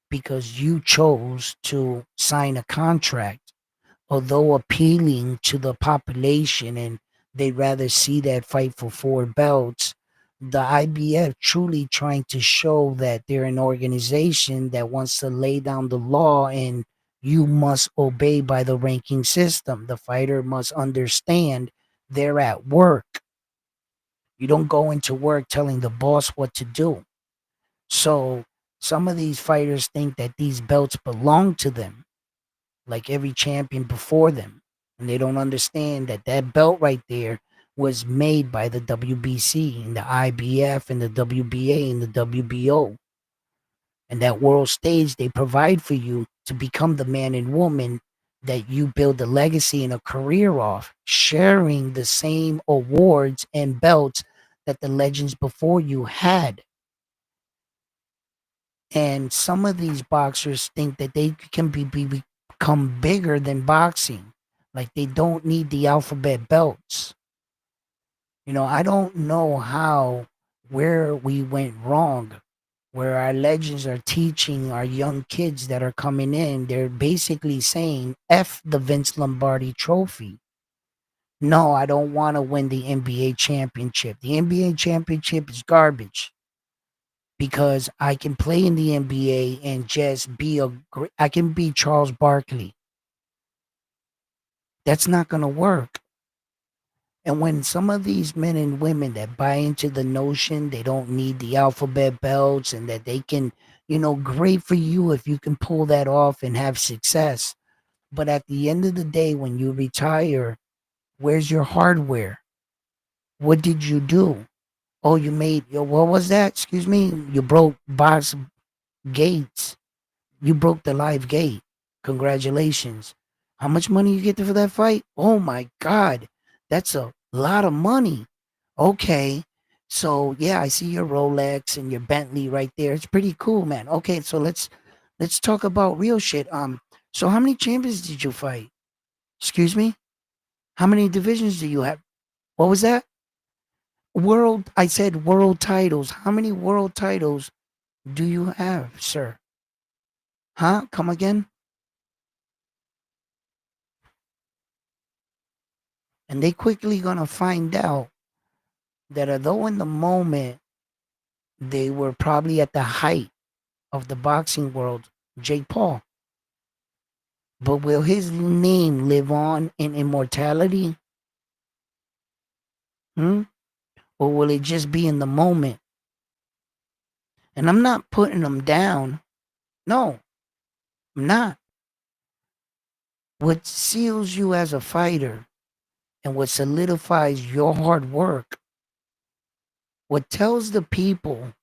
because you chose to sign a contract, although appealing to the population and they'd rather see that fight for four belts. The IBF truly trying to show that they're an organization that wants to lay down the law and you must obey by the ranking system. The fighter must understand they're at work. You don't go into work telling the boss what to do. So some of these fighters think that these belts belong to them, like every champion before them. And they don't understand that that belt right there was made by the WBC and the IBF and the WBA and the WBO. And that world stage they provide for you to become the man and woman that you build a legacy and a career off, sharing the same awards and belts that the legends before you had. And some of these boxers think that they can become bigger than boxing. Like they don't need the alphabet belts. I don't know where we went wrong, where our legends are teaching our young kids that are coming in. They're basically saying, F the Vince Lombardi trophy. No, I don't want to win the NBA championship. The NBA championship is garbage because I can play in the NBA and just I can be Charles Barkley. That's not going to work. And when some of these men and women that buy into the notion they don't need the alphabet belts and that they can, great for you if you can pull that off and have success. But at the end of the day, when you retire, where's your hardware? What did you do? Oh, what was that? Excuse me. You broke box gates. You broke the live gate. Congratulations. How much money you get for that fight? Oh my God. That's a lot of money. Okay. So yeah, I see your Rolex and your Bentley right there. It's pretty cool, man. Okay, so let's talk about real shit. So how many champions did you fight? Excuse me? How many divisions do you have? What was that? I said world titles. How many world titles do you have, sir? Huh? Come again? And they quickly gonna find out that although in the moment they were probably at the height of the boxing world, Jake Paul, but will his name live on in immortality? Hmm? Or will it just be in the moment? And I'm not putting him down. No, I'm not. What seals you as a fighter and what solidifies your hard work, what tells the people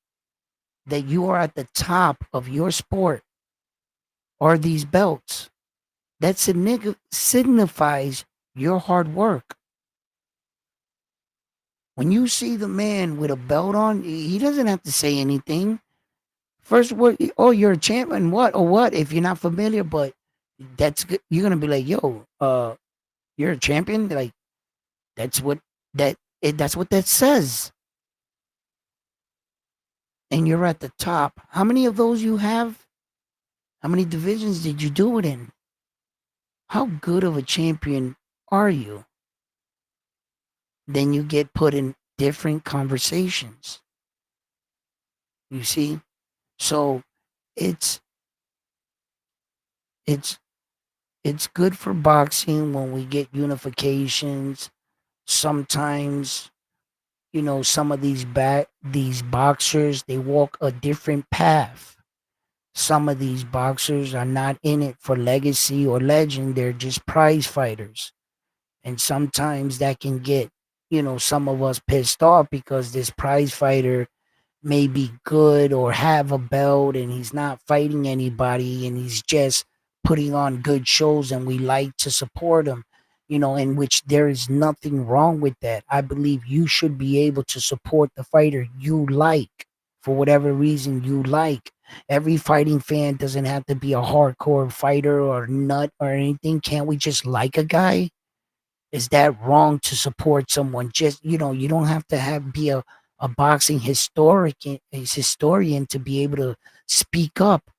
that you are at the top of your sport are these belts. That signifies your hard work. When you see the man with a belt on, he doesn't have to say anything. First word, oh, you're a champion, what or what? If you're not familiar, but that's good. You're gonna be like, yo, you're a champion. Like that's what that's what that says. And you're at the top. How many of those you have? How many divisions did you do it in? How good of a champion are you? Then you get put in different conversations. You see? So it's it's it's good for boxing when we get unifications. Sometimes, some of these boxers, they walk a different path. Some of these boxers are not in it for legacy or legend, they're just prize fighters. And sometimes that can get, some of us pissed off because this prize fighter may be good or have a belt and he's not fighting anybody and he's just putting on good shows and we like to support him, in which there is nothing wrong with that. I believe you should be able to support the fighter you like for whatever reason you like. Every fighting fan doesn't have to be a hardcore fighter or nut or anything. Can't we just like a guy? Is that wrong to support someone? Just, you don't have to be a boxing historian to be able to speak up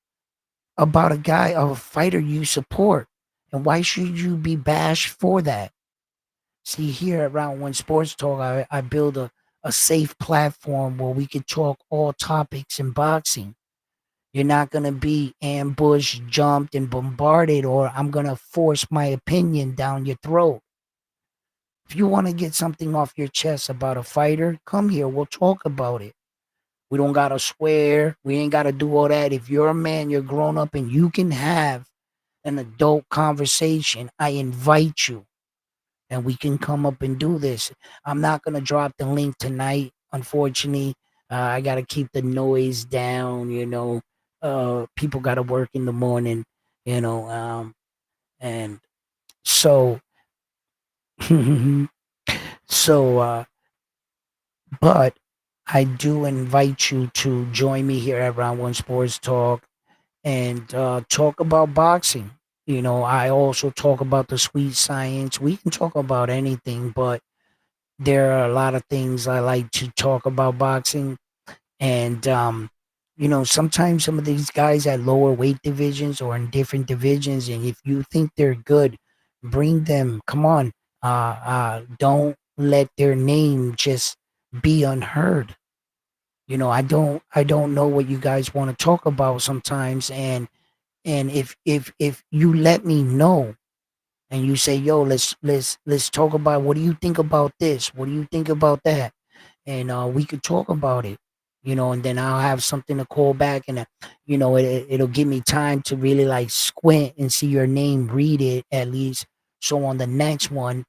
about a guy, a fighter you support. And why should you be bashed for that? See, here at Round One Sports Talk, I build a safe platform where we can talk all topics in boxing. You're not going to be ambushed, jumped, and bombarded, or I'm going to force my opinion down your throat. If you want to get something off your chest about a fighter, come here. We'll talk about it. We don't got to swear. We ain't got to do all that. If you're a man, you're grown up, and you can have an adult conversation, I invite you and we can come up and do this. I'm not going to drop the link tonight, unfortunately. I got to keep the noise down, people got to work in the morning, you know. And so, so, but I do invite you to join me here at Round One Sports Talk and talk about boxing. I also talk about the sweet science. We can talk about anything, but there are a lot of things I like to talk about boxing. And, sometimes some of these guys at lower weight divisions or in different divisions, and if you think they're good, bring them. Come on. Don't let their name just be unheard. I don't know what you guys want to talk about sometimes. And if you let me know and you say, yo, let's talk about, what do you think about this? What do you think about that? And we could talk about it, and then I'll have something to call back, and it'll give me time to really like squint and see your name, read it at least. So on the next one,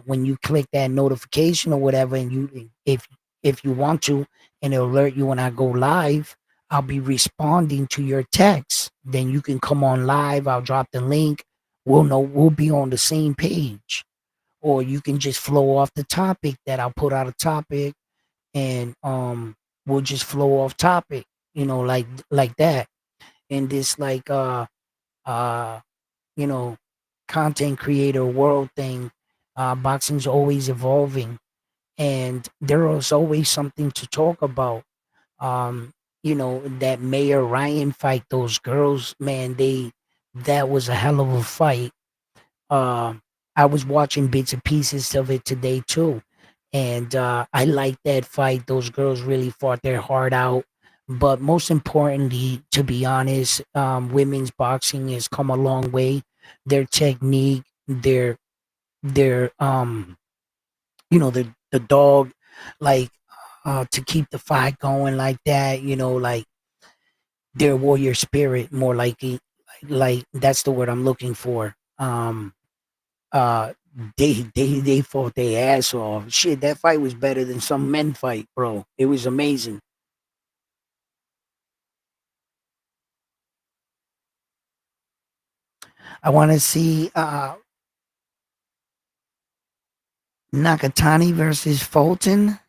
when you click that notification or whatever, and if you want to, and it'll alert you when I go live, I'll be responding to your text. Then you can come on live. I'll drop the link. We'll be on the same page. Or you can just flow off the topic that I'll put out a topic, and we'll just flow off topic, like that. In this like uh you know content creator world thing, boxing's always evolving, and there is always something to talk about. That Mayor Ryan fight, those girls, man, that was a hell of a fight. um, I was watching bits and pieces of it today too, and I like that fight. Those girls really fought their heart out. But most importantly, to be honest, women's boxing has come a long way. Their technique, their the dog, like to keep the fight going like that. Like their warrior spirit, more like that's the word I'm looking for. Uh, they fought their ass off. Shit, that fight was better than some men fight, bro. It was amazing. I want to see Nakatani versus Fulton.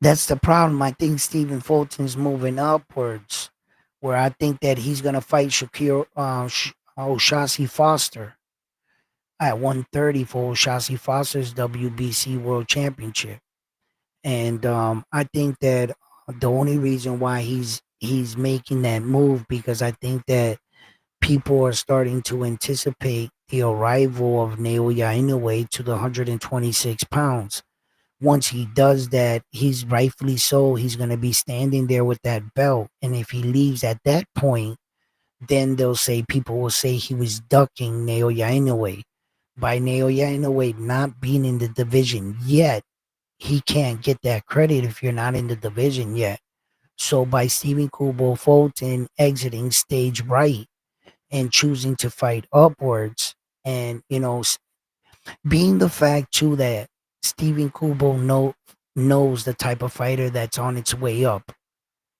That's the problem. I think Stephen Fulton's moving upwards, where I think that he's gonna fight Shasi Foster at 130 for Shasi Foster's WBC World Championship. And I think that the only reason why he's making that move, because I think that people are starting to anticipate the arrival of Naoya Inoue to the 126 pounds. Once he does that, he's rightfully so. He's going to be standing there with that belt. And if he leaves at that point, then people will say he was ducking Naoya Inoue. By Naoya Inoue not being in the division yet, he can't get that credit if you're not in the division yet. So by Stephen Kubo Fulton exiting stage right and choosing to fight upwards, and being the fact too that Stephen Kubo knows the type of fighter that's on its way up.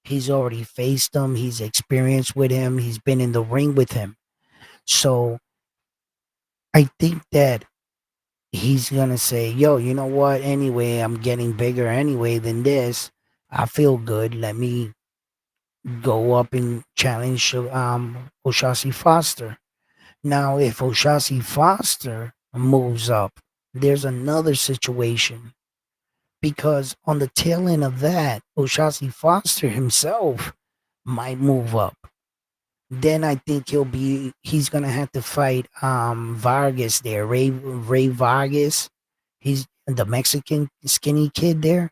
He's already faced him. He's experienced with him. He's been in the ring with him. So I think that he's gonna say, "Yo, you know what? Anyway, I'm getting bigger anyway than this. I feel good. Let me go up and challenge Oshasi Foster." Now, if Oshasi Foster moves up, there's another situation because on the tail end of that, Oshasi Foster himself might move up. Then I think he's gonna have to fight Vargas there, Ray Vargas. He's the Mexican skinny kid there.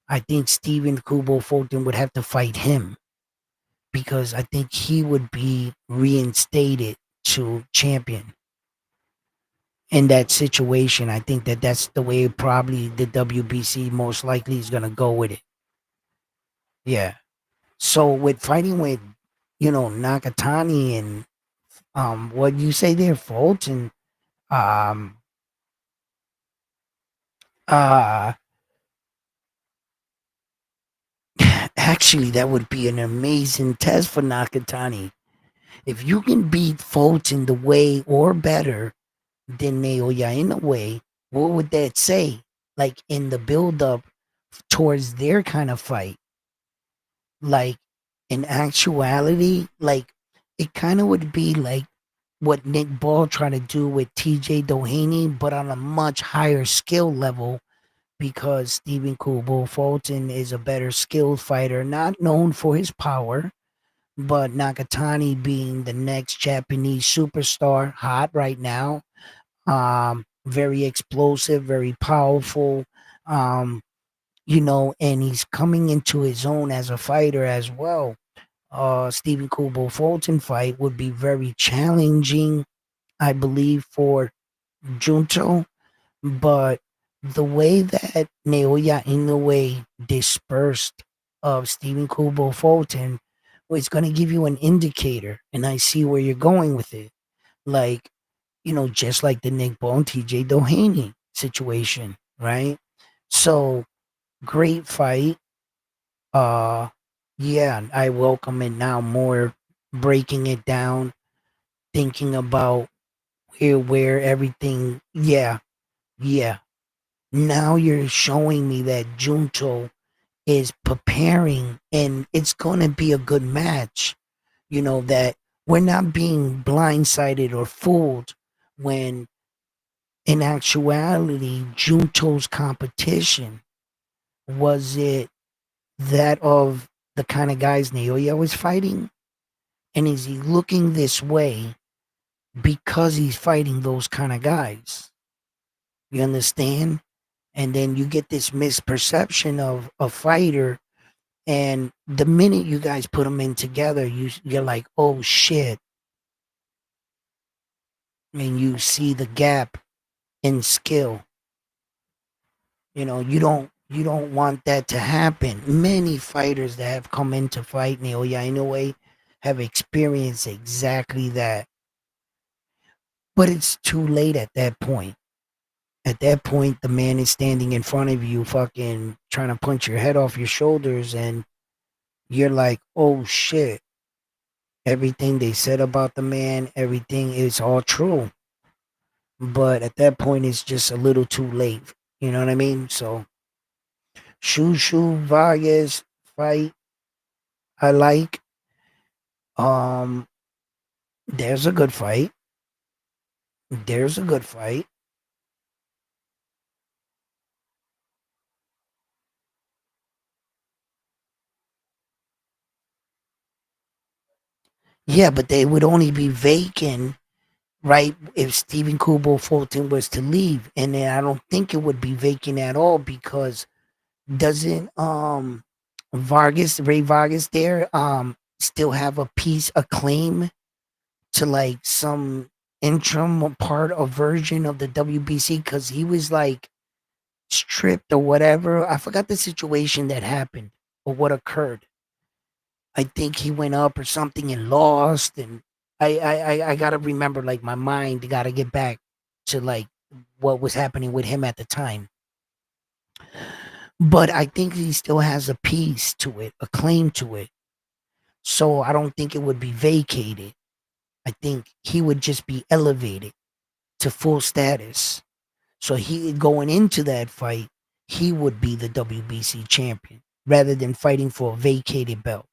I think Steven Kubo Fulton would have to fight him because I think he would be reinstated to champion in that situation. I think that that's the way probably the WBC most likely is gonna go with it. Yeah. So with fighting with Nakatani and what you say there, Fulton, um uh actually that would be an amazing test for Nakatani. If you can beat Fulton the way or better than Naoya in a way, what would that say? Like in the build up towards their kind of fight. Like in actuality, like it kind of would be like what Nick Ball tried to do with TJ Doheny, but on a much higher skill level because Stephen Kubo Fulton is a better skilled fighter, not known for his power, but Nakatani being the next Japanese superstar, hot right now, very explosive, very powerful, um, and he's coming into his own as a fighter as well. Stephen Kubo Fulton fight would be very challenging, I believe, for Junto, but the way that Naoya Inoue dispersed of Stephen Kubo Fulton was going to give you an indicator, and I see where you're going with it. Like, just like the Nick Bone TJ Doheny situation, right? So great fight. Uh, yeah, I welcome it now more, breaking it down, thinking about where everything. Yeah, yeah. Now you're showing me that Junto is preparing and it's going to be a good match. That we're not being blindsided or fooled when in actuality, Junto's competition was it that of the kind of guys Naoya was fighting? And is he looking this way because he's fighting those kind of guys? You understand? And then you get this misperception of a fighter, and the minute you guys put them in together, you're like, oh shit, and you see the gap in skill. You don't want that to happen. Many fighters that have come in to fight Naoya Inoue have experienced exactly that. But it's too late at that point. At that point, the man is standing in front of you, fucking trying to punch your head off your shoulders, and you're like, oh shit. Everything they said about the man, everything is all true. But at that point, it's just a little too late. You know what I mean? So, Shushu Vargas fight, I like. Um, there's a good fight. There's a good fight. Yeah, but they would only be vacant, right, if Stephen Kubo Fulton was to leave. And then I don't think it would be vacant at all because doesn't Ray Vargas there still have a piece, a claim to like some interim part or version of the WBC because he was like stripped or whatever. I forgot the situation that happened or what occurred. I think he went up or something and lost, and I gotta remember, like my mind gotta get back to like what was happening with him at the time. But I think he still has a piece to it, a claim to it. So I don't think it would be vacated. I think he would just be elevated to full status. So he going into that fight, he would be the WBC champion rather than fighting for a vacated belt,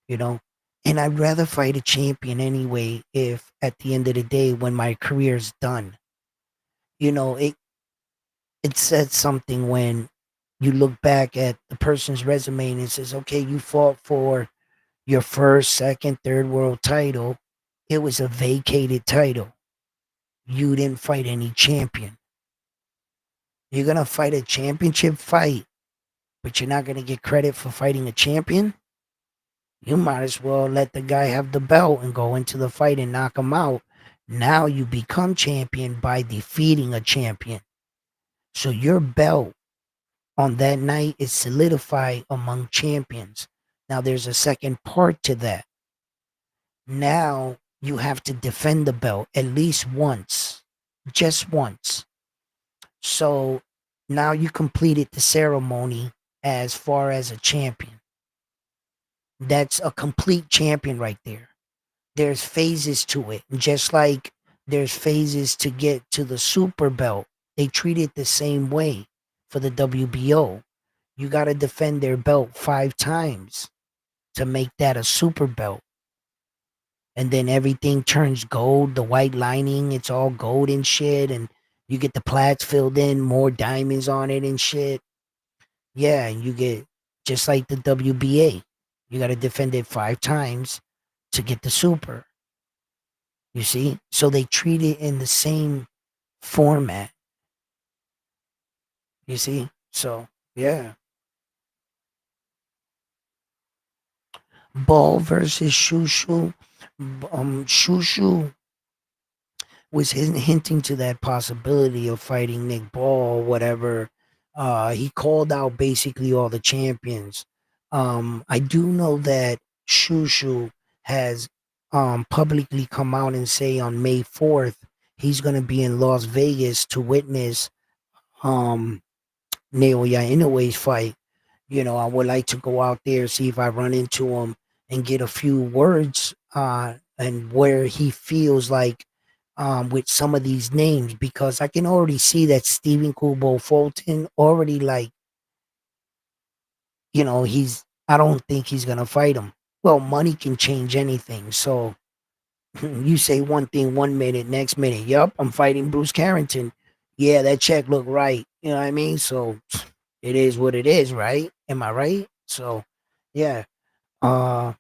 you know? And I'd rather fight a champion anyway if at the end of the day when my career's done. You know, it says something when you look back at the person's resume and it says, okay, you fought for your first, second, third world title. It was a vacated title. You didn't fight any champion. You're gonna fight a championship fight, but you're not gonna get credit for fighting a champion. You might as well let the guy have the belt and go into the fight and knock him out. Now you become champion by defeating a champion. So your belt on that night is solidified among champions. Now there's a second part to that. Now you have to defend the belt at least once, just once. So now you completed the ceremony as far as a champion. That's a complete champion right there. There's phases to it. Just like there's phases to get to the super belt, they treat it the same way for the WBO. You got to defend their belt 5 times to make that a super belt. And then everything turns gold, the white lining, it's all gold and shit. And you get the plaits filled in, more diamonds on it and shit. Yeah, and you get just like the WBA. You got to defend it 5 times to get the super. You see? So they treat it in the same format. You see? So, yeah. Ball versus Shushu. Shushu was hinting to that possibility of fighting Nick Ball, whatever. He called out basically all the champions. I do know that Shushu has publicly come out and say on May 4th he's going to be in Las Vegas to witness um, Naoya Inoue's fight. You know, I would like to go out there, see if I run into him and get a few words and where he feels like with some of these names, because I can already see that Stephen Kubo Fulton already like, you know, I don't think he's going to fight him. Well, money can change anything. So you say one thing 1 minute, next minute, yup, I'm fighting Bruce Carrington. Yeah, that check looked right. You know what I mean? So it is what it is, right? Am I right? So yeah. Uh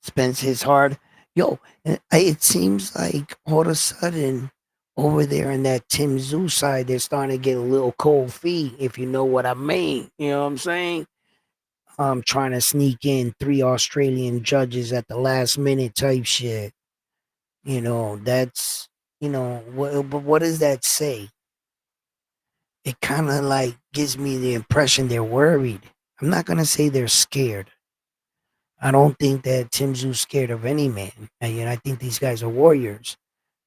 spends his hard. Yo, it seems like all of a sudden over there in that Tim Zoo side, they're starting to get a little cold feet, if you know what I mean. You know what I'm saying? Trying to sneak in 3 Australian judges at the last minute type shit. You know, that's but what does that say? It kind of like gives me the impression they're worried. I'm not gonna say they're scared. I don't think that Tim Zoo's scared of any man. And I think these guys are warriors.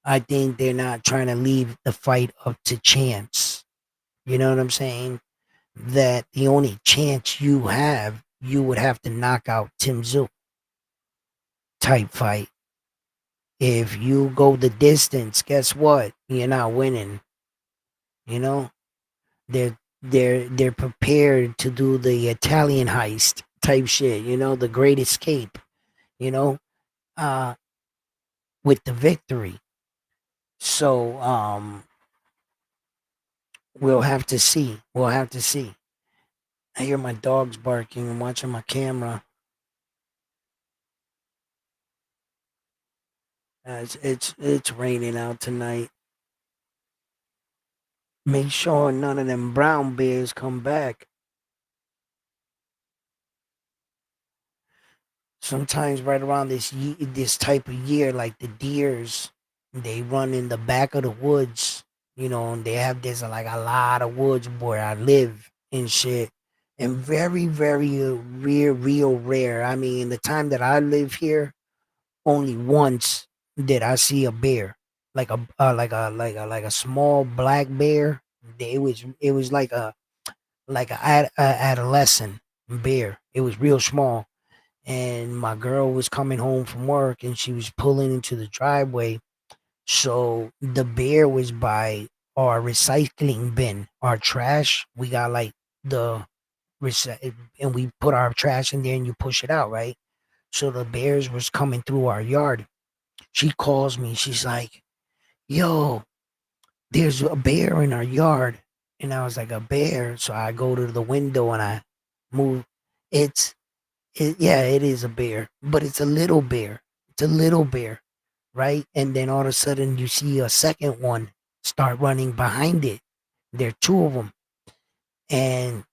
I think they're not trying to leave the fight up to chance. You know what I'm saying? That the only chance you have, you would have to knock out Tim Zoo type fight. If you go the distance, guess what? You're not winning. You know? They're prepared to do the Italian heist type shit, the great escape, you know, uh, with the victory. So we'll have to see. We'll have to see. I hear my dogs barking. I'm watching my camera. It's raining out tonight. Make sure none of them brown bears come back. Sometimes right around this type of year, like the deers, they run in the back of the woods, and there's like a lot of woods where I live and shit. And very, very rare, real rare. I mean, the time that I live here, only once did I see a bear, like a small black bear. It was like a adolescent bear. It was real small, and my girl was coming home from work, and she was pulling into the driveway. So the bear was by our recycling bin, our trash. We got like the and we put our trash in there, and you push it out, right? So the bears was coming through our yard. She calls me. She's like, "Yo, there's a bear in our yard." And I was like, "A bear?" So I go to the window and I move. It's yeah, it is a bear, but it's a little bear. It's a little bear, right? And then all of a sudden you see a second one start running behind it. There are two of them, and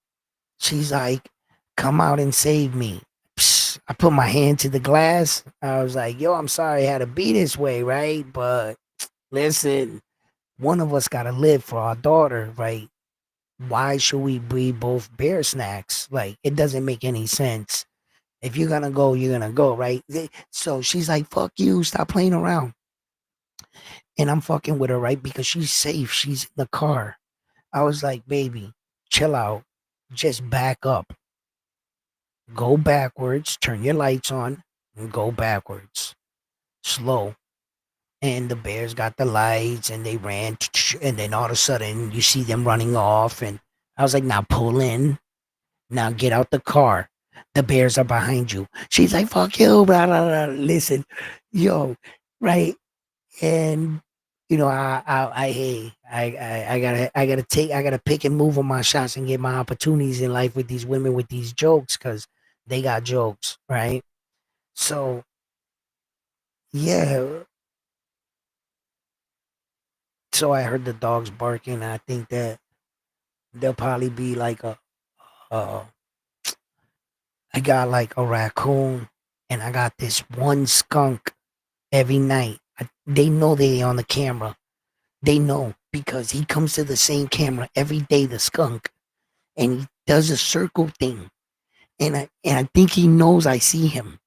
she's like, "Come out and save me." Psst, I put my hand to the glass. I was like, "Yo, I'm sorry I had to be this way, right? But listen, one of us got to live for our daughter, right? Why should we be both bear snacks? Like, it doesn't make any sense. If you're gonna go, you're gonna go, right?" So she's like, "Fuck you, stop playing around." And I'm fucking with her, right? Because she's safe. She's in the car. I was like, "Baby, chill out. Just back up. Go backwards. Turn your lights on and go backwards. Slow." And the bears got the lights and they ran. And then all of a sudden, you see them running off. And I was like, "Now pull in. Now get out the car. The bears are behind you." She's like, "Fuck you, blah, blah, blah." Listen, yo, right? And hey, I gotta pick and move on my shots and get my opportunities in life with these women with these jokes because they got jokes, right? So yeah, so I heard the dogs barking. I think that there'll probably be like uh, I got like a raccoon, and I got this one skunk every night. They know they on the camera. They know because he comes to the same camera every day. The skunk, and he does a circle thing, and I think he knows I see him,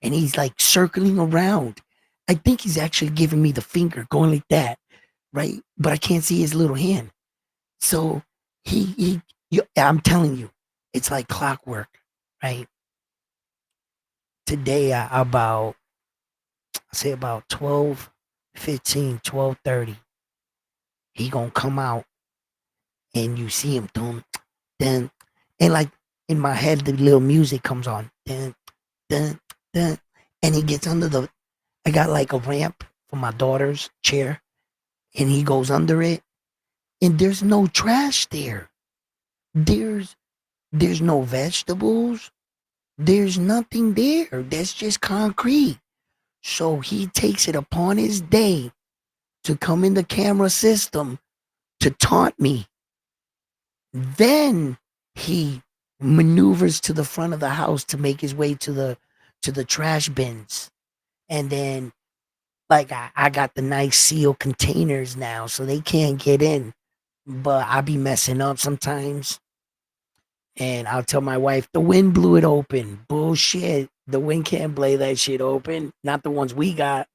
and he's like circling around. I think he's actually giving me the finger, going like that, right? But I can't see his little hand. So I'm telling you, it's like clockwork, right? Today, I say about 12, 15, 12:30, he gonna come out, and you see him doing then, and like in my head, the little music comes on, then, then, then, and he gets under the. I got like a ramp for my daughter's chair, and he goes under it, and there's no trash there. There's there's no vegetables. There's nothing there. That's just concrete. So he takes it upon his day to come in the camera system to taunt me. Then he maneuvers to the front of the house to make his way to the trash bins. And then like I got the nice sealed containers now, so they can't get in. But I be messing up sometimes. And I'll tell my wife, the wind blew it open. Bullshit. The wind can't blow that shit open. Not the ones we got.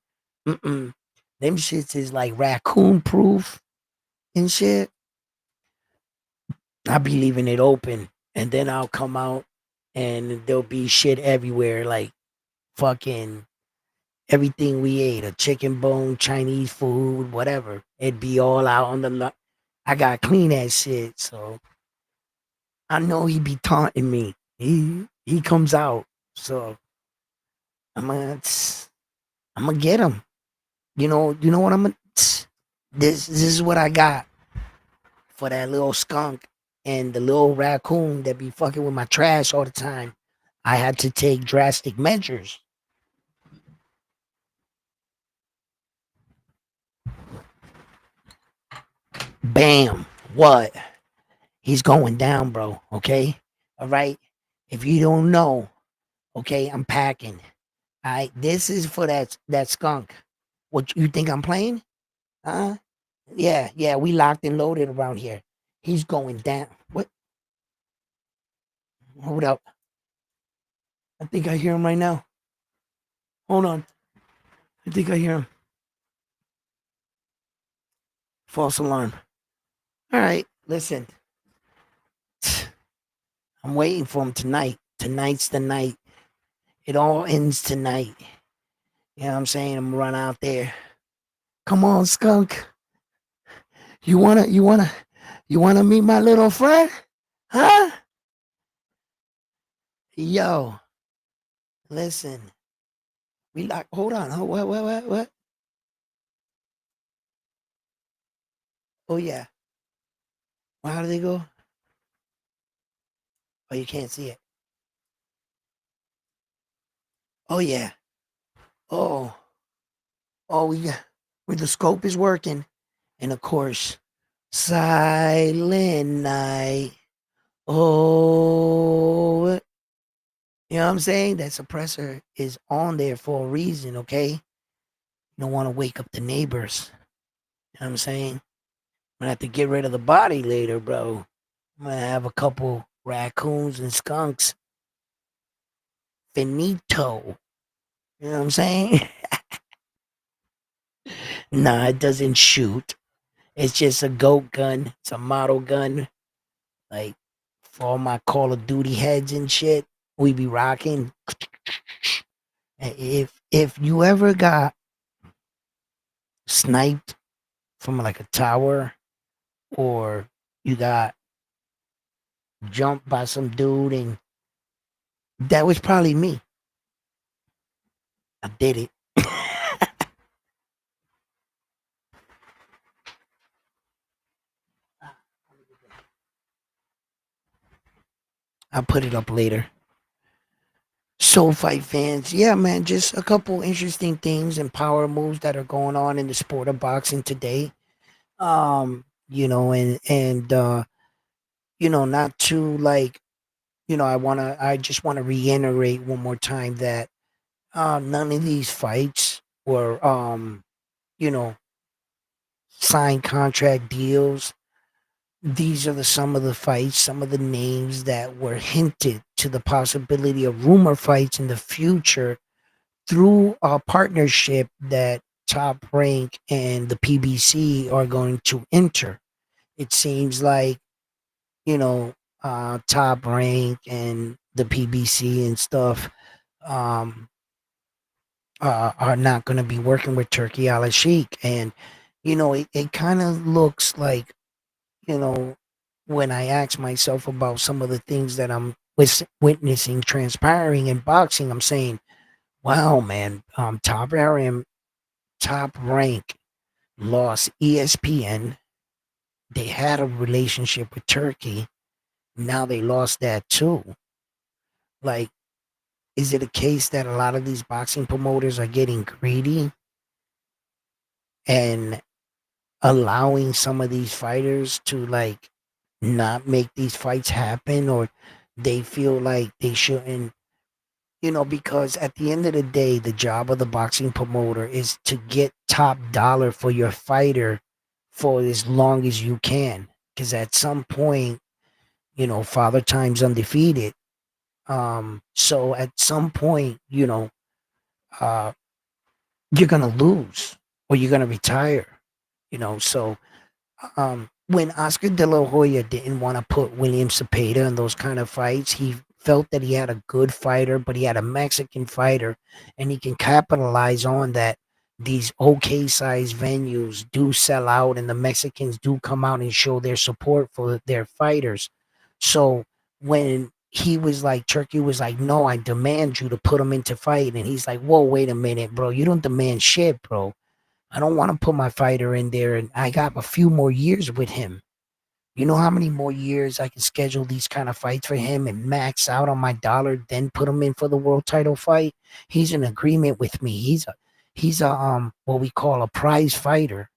Mm-mm. Them shits is like raccoon proof and shit. I'll be leaving it open. And then I'll come out and there'll be shit everywhere. Like fucking everything we ate, a chicken bone, Chinese food, whatever. It'd be all out on the I got to clean that shit. So I know he be taunting me. He comes out. So I'm gonna I'm gonna get him. You know what I'm gonna this is what I got for that little skunk and the little raccoon that be fucking with my trash all the time. I had to take drastic measures. Bam. What? He's going down, bro. Okay. All right. If you don't know, okay, I'm packing. All right. This is for that skunk. What you think I'm playing? Huh? Yeah, yeah, we locked and loaded around here. He's going down. What? Hold up. I think I hear him right now. Hold on. I think I hear him. False alarm. All right, listen. I'm waiting for him tonight. Tonight's the night. It all ends tonight. You know what I'm saying? I'm gonna run out there. Come on, skunk. You wanna meet my little friend? Huh? Yo, listen. We like hold on. Oh, what? Oh yeah. Well, how do they go? Oh, you can't see it. Oh yeah. Oh. Oh, we got where the scope is working. And of course, silent night. Oh, you know what I'm saying? That suppressor is on there for a reason, okay? You don't want to wake up the neighbors. You know what I'm saying? I'm gonna have to get rid of the body later, bro. I'm gonna have a couple raccoons and skunks. Finito. You know what I'm saying? Nah, it doesn't shoot. It's just a goat gun. It's a model gun. Like for all my Call of Duty heads and shit, we be rocking. If you ever got sniped from like a tower or you got jumped by some dude and that was probably me. I did it. I'll put it up later. Soul Fight fans, yeah, man, just a couple interesting things and power moves that are going on in the sport of boxing today. Not to like, I just wanna reiterate one more time that none of these fights were you know, signed contract deals. These are some of the fights, some of the names that were hinted to the possibility of rumor fights in the future through a partnership that Top Rank and the PBC are going to enter. It seems like, you know, Top Rank and the PBC and stuff um, are not going to be working with Turkey Al Sheikh. And, it kind of looks like, you know, when I ask myself about some of the things that I'm witnessing transpiring in boxing, I'm saying, wow, man, top rank lost ESPN. They had a relationship with Turkey. Now they lost that too. Like, is it a case that a lot of these boxing promoters are getting greedy and allowing some of these fighters to like not make these fights happen, or they feel like they shouldn't, because at the end of the day, the job of the boxing promoter is to get top dollar for your fighter for as long as you can. Because at some point, Father Time's undefeated. So at some point, uh, you're gonna lose or you're gonna retire. So when Oscar De La Hoya didn't want to put William Cepeda in those kind of fights, he felt that he had a good fighter, but he had a Mexican fighter, and he can capitalize on that. These okay sized venues do sell out, and the Mexicans do come out and show their support for their fighters. So when he was like, Turkey was like, no, I demand you to put him into fight. And he's like, whoa, wait a minute, bro. You don't demand shit, bro. I don't want to put my fighter in there, and I got a few more years with him. You know how many more years I can schedule these kind of fights for him and max out on my dollar, then put him in for the world title fight? He's in agreement with me. He's a what we call a prize fighter.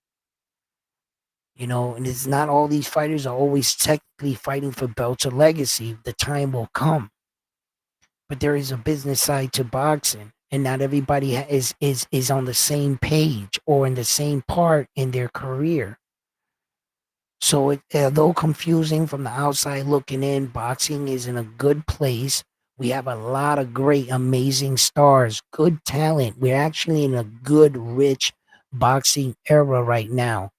And it's not all these fighters are always technically fighting for belts or legacy. The time will come. But there is a business side to boxing, and not everybody is on the same page or in the same part in their career. So although confusing from the outside looking in, boxing is in a good place. We have a lot of great, amazing stars, good talent. We're actually in a good, rich boxing era right now.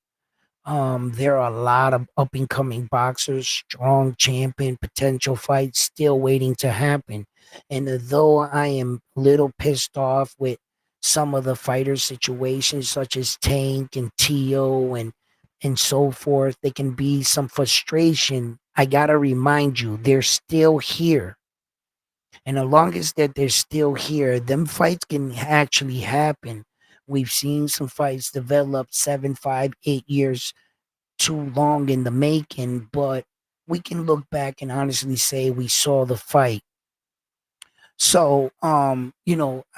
There are a lot of up and coming boxers, strong champion, potential fights still waiting to happen. And though I am a little pissed off with some of the fighter situations, such as Tank and Tio and so forth, there can be some frustration. I gotta remind you, they're still here. And as long as that they're still here, them fights can actually happen. We've seen some fights develop 7, 5, 8 years too long in the making, but we can look back and honestly say we saw the fight. So, I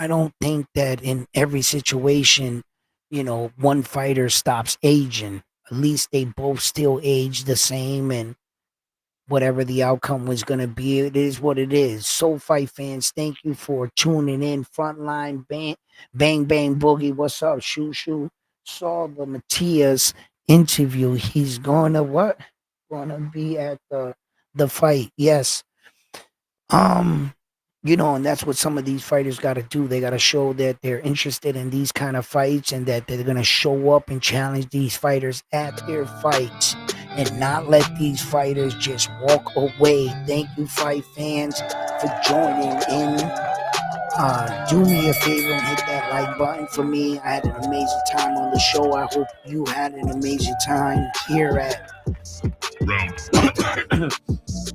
don't think that in every situation, one fighter stops aging. At least they both still age the same, and whatever the outcome was going to be, it is what it is. Soul Fight fans, thank you for tuning in. Frontline Bang Bang Boogie, what's up? Shoo Shoo. Saw the Matias interview. He's going to what? Going to be at the fight. Yes. Um, and that's what some of these fighters got to do. They got to show that they're interested in these kind of fights and that they're going to show up and challenge these fighters at their fights and not let these fighters just walk away. Thank you, fight fans, for joining in. Do me a favor and hit that like button for me. I had an amazing time on the show. I hope you had an amazing time here at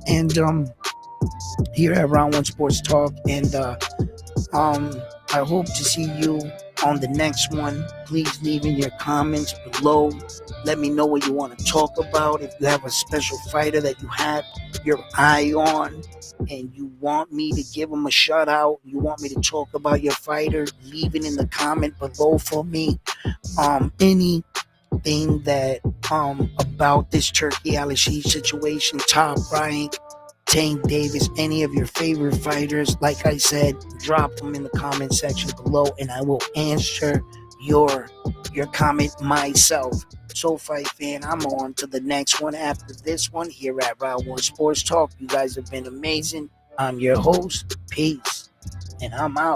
and here at Round One Sports Talk. And I hope to see you on the next one. Please leave in your comments below. Let me know what you want to talk about. If you have a special fighter that you have your eye on and you want me to give them a shout out, you want me to talk about your fighter, leave it in the comment below for me. Anything that about this Turkey Ali situation, Top Rank, Tank Davis, any of your favorite fighters, like I said, drop them in the comment section below and I will answer your comment myself. So Fight fan, I'm on to the next one after this one here at Round One Sports Talk. You guys have been amazing. I'm your host. Peace. And I'm out.